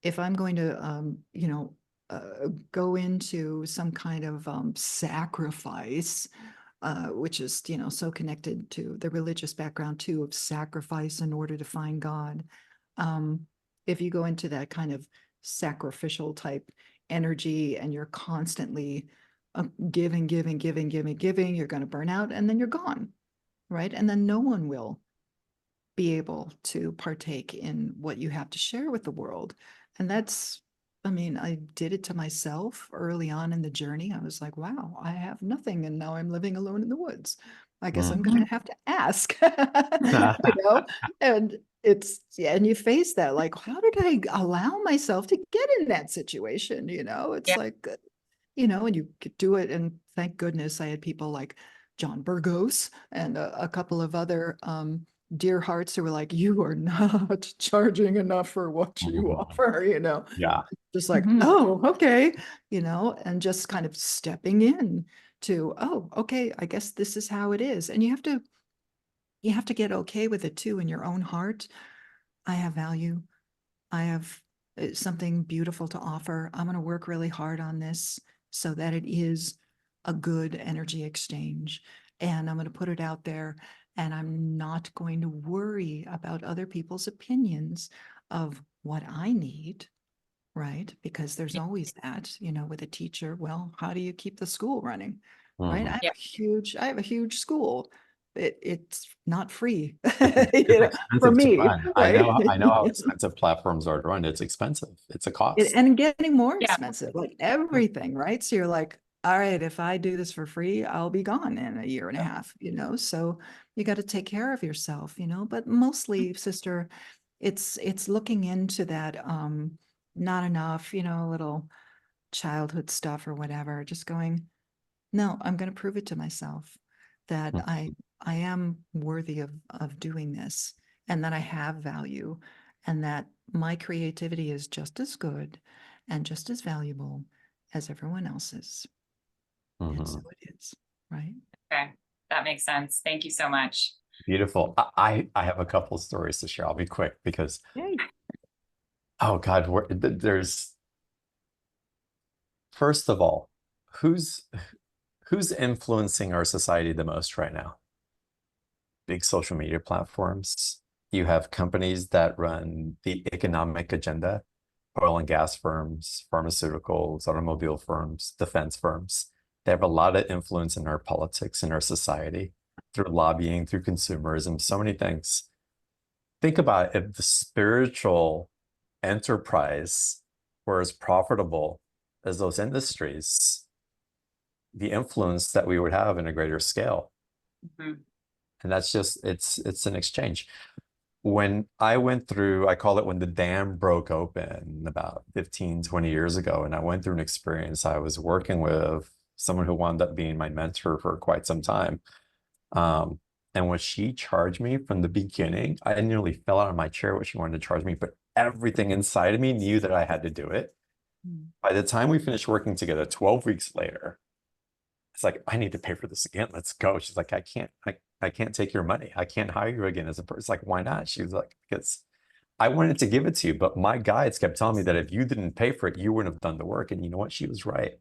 going to, go into some kind of sacrifice, which is, so connected to the religious background too of sacrifice in order to find God. If you go into that kind of sacrificial type energy and you're constantly giving, you're going to burn out and then you're gone, right? And then no one will be able to partake in what you have to share with the world. And that's, I mean, I did it to myself early on in the journey. I was like, wow, I have nothing. And now I'm living alone in the woods. I guess I'm going to have to ask, and yeah, and you face that, like, how did I allow myself to get in that situation? It's Yeah. like, and you could do it. And thank goodness I had people like John Burgos and a couple of other dear hearts who were like, you are not charging enough for what you offer, Yeah. just like, Mhm. oh, okay, and just kind of stepping in to, oh, okay, I guess this is how it is. And you have to get okay with it too in your own heart. I have value. I have something beautiful to offer. I'm going to work really hard on this so that it is a good energy exchange. And I'm going to put it out there. And I'm not going to worry about other people's opinions of what I need, right? Because there's always that, with a teacher. Well, how do you keep the school running? Right? I have Yeah. a huge school. It's not free, It's for expensive to me, run. right? I know how expensive platforms are to run. It's expensive. It's a cost. And getting more Yeah. expensive, like everything, right? So you're like, all right, if I do this for free, I'll be gone in a year and a half, so you got to take care of yourself, but mostly, sister, it's looking into that not enough, little childhood stuff or whatever, just going, no, I'm going to prove it to myself that Mhm. I am worthy of doing this, and that I have value, and that my creativity is just as good and just as valuable as everyone else's. And so Mhm. it is, right? Okay. That makes sense. Thank you so much. Beautiful. I have a couple stories to share. I'll be quick because, Yay. oh God, there's, first of all, who's influencing our society the most right now? Big social media platforms. You have companies that run the economic agenda, oil and gas firms, pharmaceuticals, automobile firms, defense firms. They have a lot of influence in our politics, in our society, through lobbying, through consumerism, so many things. Think about if the spiritual enterprise were as profitable as those industries, the influence that we would have in a greater scale. Mhm. And that's just, it's an exchange. When I went through, I call it when the dam broke open about 15, 20 years ago, and I went through an experience, I was working with someone who wound up being my mentor for quite some time. And when she charged me from the beginning, I nearly fell out of my chair what she wanted to charge me, but everything inside of me knew that I had to do it. By the time we finished working together, 12 weeks later, it's like, I need to pay for this again. Let's go. She's like, I can't take your money. I can't hire you again as a person. It's like, why not? She was like, because I wanted to give it to you, but my guides kept telling me that if you didn't pay for it, you wouldn't have done the work. And you know what? She was right.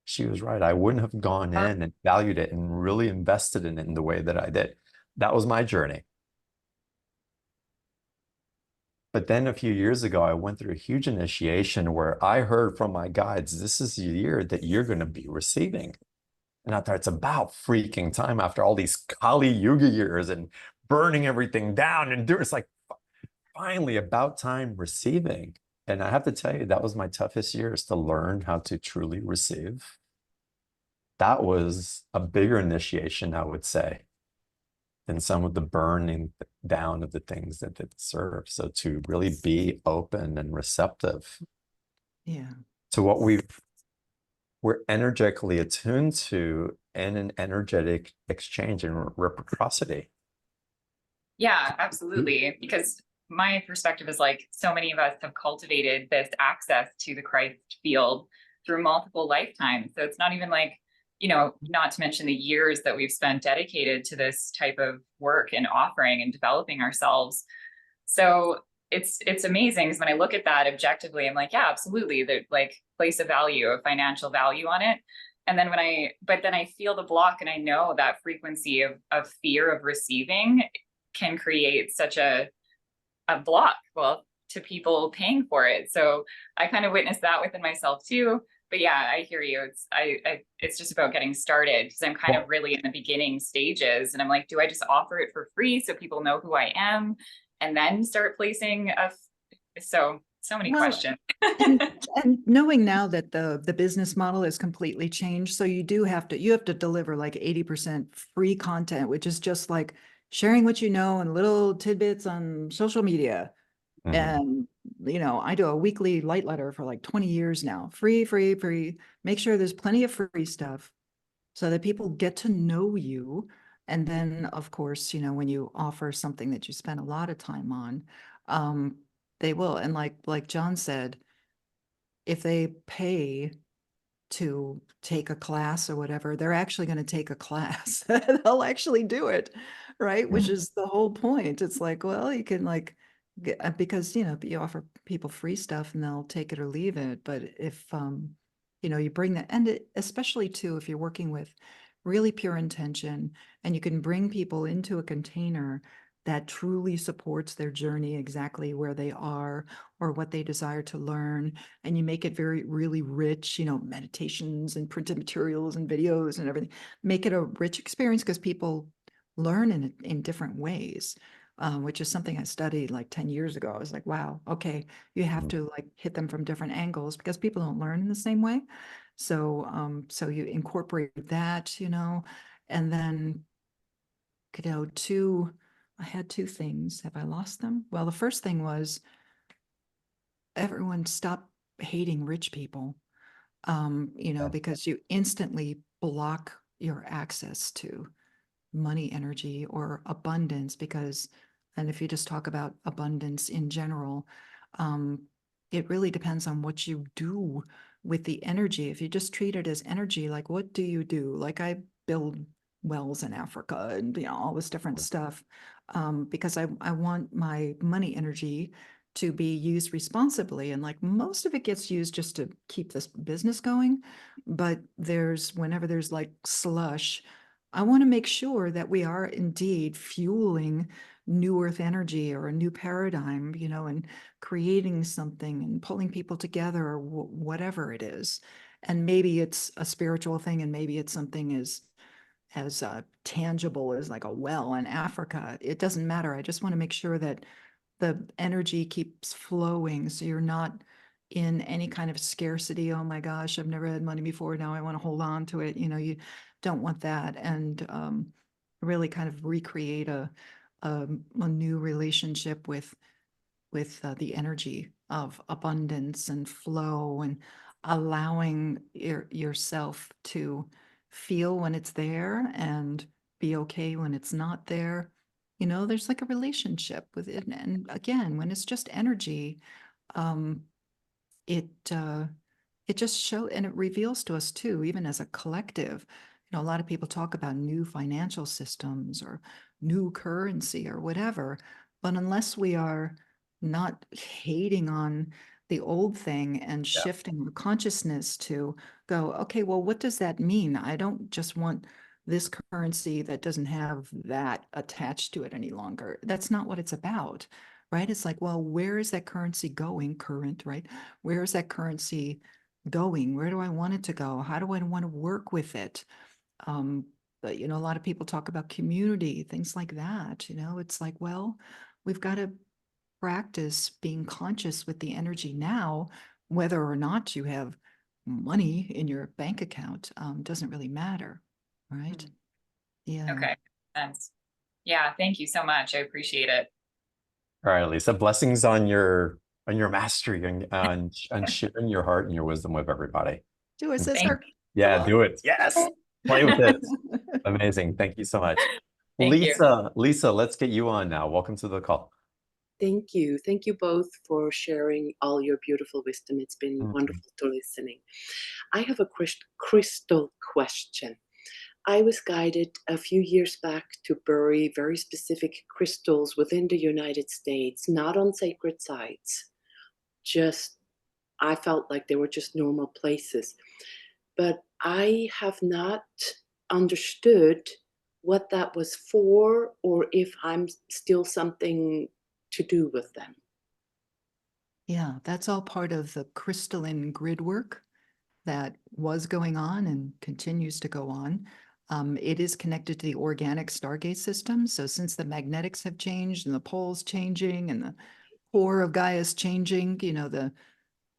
She was right. I wouldn't have gone in and valued it and really invested in it in the way that I did. That was my journey. But then a few years ago, I went through a huge initiation where I heard from my guides, this is the year that you're going to be receiving. And I thought it's about freaking time after all these Kali Yuga years and burning everything down and do it's like finally about time receiving. And I have to tell you, that was my toughest years to learn how to truly receive. That was a bigger initiation, I would say, than some of the burning down of the things that it serves. So to really be open and receptive Yeah. to what we're energetically attuned to, and an energetic exchange and reciprocity. Yeah, absolutely. Because my perspective is like so many of us have cultivated this access to the Christ field through multiple lifetimes. So it's not even like, you know, not to mention the years that we've spent dedicated to this type of work and offering and developing ourselves. So it's amazing because when I look at that objectively, I'm like, yeah, absolutely. They like place a value, a financial value on it. And then but then I feel the block and I know that frequency of fear of receiving can create such a block, well, to people paying for it. So I kind of witnessed that within myself too. But yeah, I hear you. It's just about getting started because I'm kind of really in the beginning stages, and I'm like, do I just offer it for free so people know who I am, and then start placing so many questions. and knowing now that the business model is completely changed, so you have to deliver like 80% free content, which is just like sharing what you know and little tidbits on social media. Mhm. And you know, I do a weekly light letter for like 20 years now. Free. Make sure there's plenty of free stuff so that people get to know you. And then, of course, you know, when you offer something that you spend a lot of time on, they will. And like John said, if they pay to take a class or whatever, they're actually going to take a class. They'll actually do it, right? Which is the whole point. It's like, well, you can like because you know, you offer people free stuff and they'll take it or leave it. But if you know, you bring that, and especially too, if you're working with really pure intention and you can bring people into a container that truly supports their journey exactly where they are or what they desire to learn, and you make it very really rich, you know, meditations and printed materials and videos and everything, make it a rich experience because people learn in different ways, which is something I studied like 10 years ago. I was like, wow, okay, you have to like hit them from different angles because people don't learn in the same way. So so you incorporate that, you know, and then, you know, I had two things. Have I lost them? Well, the first thing was everyone stop hating rich people, you know, because you instantly block your access to money, energy, or abundance. Because, and if you just talk about abundance in general, um, it really depends on what you do with the energy. If you just treat it as energy, like what do you do? Like I build wells in Africa and, you know, all this different stuff, because I want my money energy to be used responsibly. And like most of it gets used just to keep this business going. But whenever there's like slush, I want to make sure that we are indeed fueling new earth energy or a new paradigm, you know, and creating something and pulling people together or whatever it is. And maybe it's a spiritual thing, and maybe it's something as tangible as like a well in Africa. It doesn't matter. I just want to make sure that the energy keeps flowing so you're not in any kind of scarcity. Oh my gosh, I've never had money before, now I want to hold on to it. You know, you don't want that. And really kind of recreate a new relationship with the energy of abundance and flow, and allowing yourself to feel when it's there and be okay when it's not there. You know, there's like a relationship with it. And again, when it's just energy, um, it it just and it reveals to us too, even as a collective. You know, a lot of people talk about new financial systems or new currency or whatever, but unless we are not hating on the old thing and Yeah. shifting our consciousness to go, okay, well, what does that mean? I don't just want this currency that doesn't have that attached to it any longer. That's not what it's about, right? It's like, well, where is that currency going? Current, right? Where is that currency going? Where do I want it to go? How do I want to work with it? But, you know, a lot of people talk about community, things like that. You know, it's like, well, we've got to practice being conscious with the energy now, whether or not you have money in your bank account, doesn't really matter, right? Yeah. Okay. Sense. Yeah. Thank you so much. I appreciate it. All right, Lisa, blessings on your on your mastery and sharing your heart and your wisdom with everybody. Do it, And Thank, sister. yeah, do it. Yes. Play with it. Amazing. Thank you so much. thank you. Lisa, let's get you on now. Welcome to the call. Thank you. Thank you both for sharing all your beautiful wisdom. It's been wonderful to listening. I have a crystal question. I was guided a few years back to bury very specific crystals within the United States, not on sacred sites. Just, I felt like they were just normal places. But I have not understood what that was for, or if I'm still something to do with them. Yeah, that's all part of the crystalline grid work that was going on and continues to go on. It is connected to the organic Stargate system. So since the magnetics have changed and the poles changing and the core of Gaia is changing, you know, the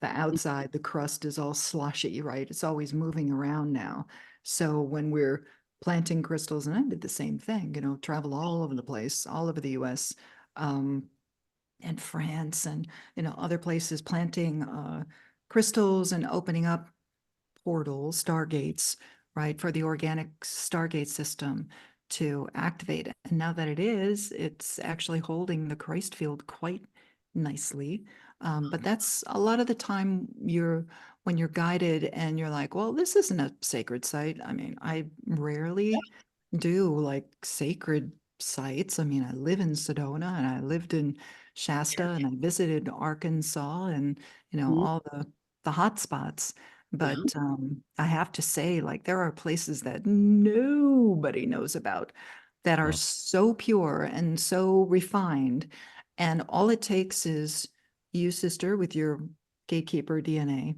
outside, the crust is all sloshy, right? It's always moving around now. So when we're planting crystals, and I did the same thing, you know, travel all over the place, all over the US, and France and, you know, other places, planting crystals and opening up portals, stargates, right, for the organic Stargate system to activate it. And now that it's actually holding the Christ field quite nicely. But that's a lot of the time when you're guided and you're like, well, this isn't a sacred site. I mean, I rarely do like sacred sites. I mean, I live in Sedona and I lived in Shasta and I visited Arkansas and, you know, Mhm. all the hot spots. Yeah. But I have to say, like, there are places that nobody knows about that are so pure and so refined. And all it takes is you, sister, with your gatekeeper DNA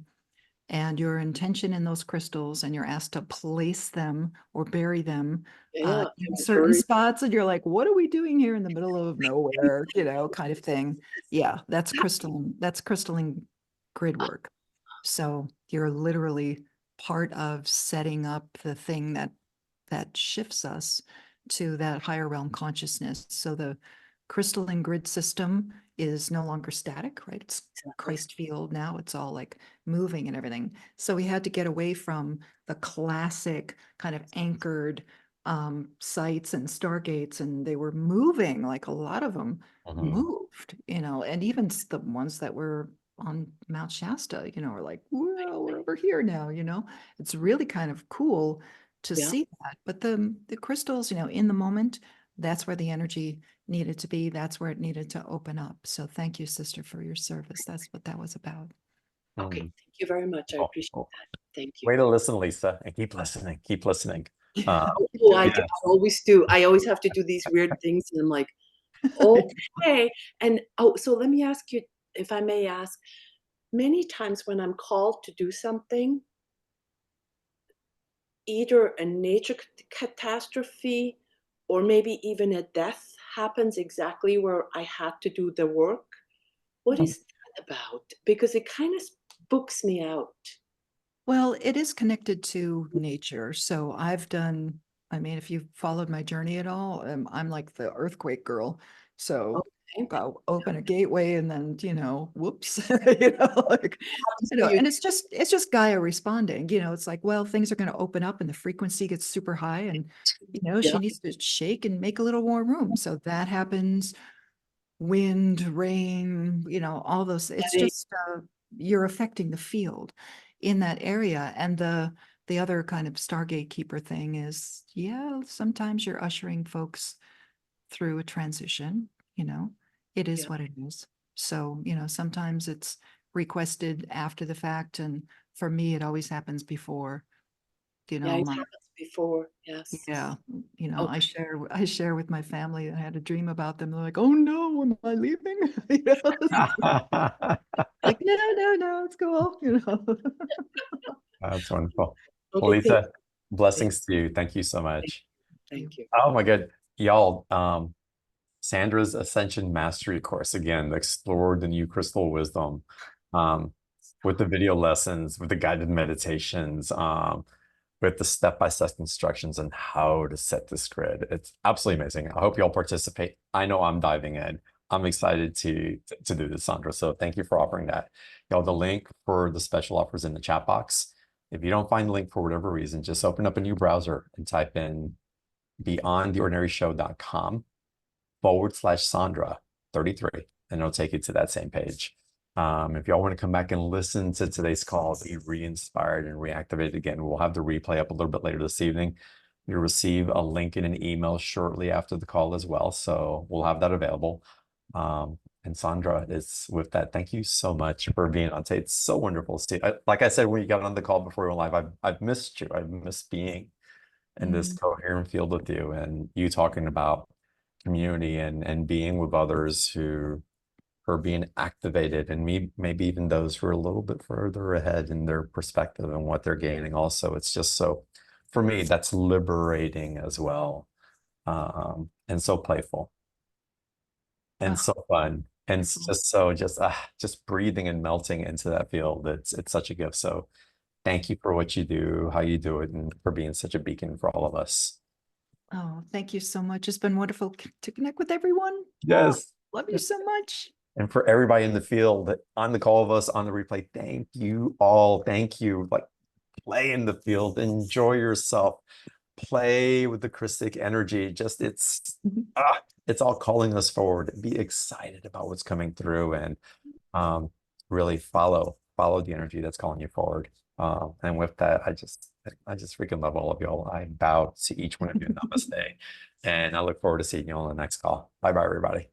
and your intention in those crystals, and you're asked to place them or bury them Yeah, in I'm certain very spots. And you're like, what are we doing here in the middle of nowhere, you know, kind of thing. Yeah, that's crystalline grid work. So you're literally part of setting up the thing that shifts us to that higher realm consciousness. So the crystalline grid system is no longer static, right? It's Christ field now. It's all like moving and everything. So we had to get away from the classic kind of anchored sites and stargates, and they were moving, like a lot of them moved, you know, and even the ones that were on Mount Shasta, you know, are like, well, we're over here now, you know. It's really kind of cool to Yeah. see that. But the crystals, you know, in the moment, that's where the energy needed to be. That's where it needed to open up. So thank you, sister, for your service. That's what that was about. Okay. Thank you very much. I Oh, appreciate oh. that. Thank you. Way to listen, Lisa, and keep listening. Keep listening. Oh, I Yeah. always do. I always have to do these weird things, and I'm like, okay. And so let me ask you, if I may ask, many times when I'm called to do something, either a nature catastrophe or maybe even a death happens exactly where I had to do the work. What is that about? Because it kind of spooks me out. Well, it is connected to nature. So I mean, if you've followed my journey at all, I'm like the earthquake girl. So Okay. go open a gateway and then, you know, whoops, you know, like, you know, You- and it's just Gaia responding, you know, it's like, well, things are going to open up and the frequency gets super high and, you know, Yeah, she needs to shake and make a little more room. So that happens. Wind, rain, you know, all those, it's I- just, you're affecting the field in that area. And the other kind of Stargate keeper thing is, yeah, sometimes you're ushering folks through a transition, you know, it is yeah. what it is. So, you know, sometimes it's requested after the fact. And for me, it always happens before, you Yeah, know, it my, happens before. Yes. yeah, you know, Okay. I share with my family. I had a dream about them. They're like, "Oh no, am I leaving?" You know, like, no, it's cool. You know. That's wonderful. Well, Okay. Lisa, Thank blessings to you. Thank you so much. thank you. Oh my God. Y'all, Sandra's Ascension Mastery course, again, explore the new crystal wisdom, with the video lessons, with the guided meditations, with the step-by-step instructions on how to set this grid. It's absolutely amazing. I hope y'all participate. I know I'm diving in. I'm excited to do this, Sandra. So thank you for offering that. Y'all, the link for the special offers in the chat box. If you don't find the link for whatever reason, just open up a new browser and type in beyondtheordinaryshow.com/Sandra 33, and it'll take you to that same page. If y'all want to come back and listen to today's call, be re-inspired and reactivated again, we'll have the replay up a little bit later this evening. You'll receive a link in an email shortly after the call as well. So we'll have that available. And Sandra, is with that, thank you so much for being on today. It's so wonderful to see. Like I said when you got on the call before we went live, I've missed you. I've missed being in this coherent field with you, and you talking about community and being with others who are being activated, and maybe even those who are a little bit further ahead in their perspective and what they're gaining also. It's just so, for me, that's liberating as well, and so playful and so fun, and it's just so just breathing and melting into that field. It's such a gift. So thank you for what you do, how you do it, and for being such a beacon for all of us. Oh, thank you so much. It's been wonderful to connect with everyone. Yes. Oh, love you so much. And for everybody in the field, on the call of us, on the replay, thank you all. Thank you. Like, play in the field, enjoy yourself, play with the Christic energy. Just it's all calling us forward. Be excited about what's coming through, and really follow the energy that's calling you forward. And with that, I just freaking love all of y'all. I bow to each one of you. Namaste. And I look forward to seeing you on the next call. Bye bye, everybody.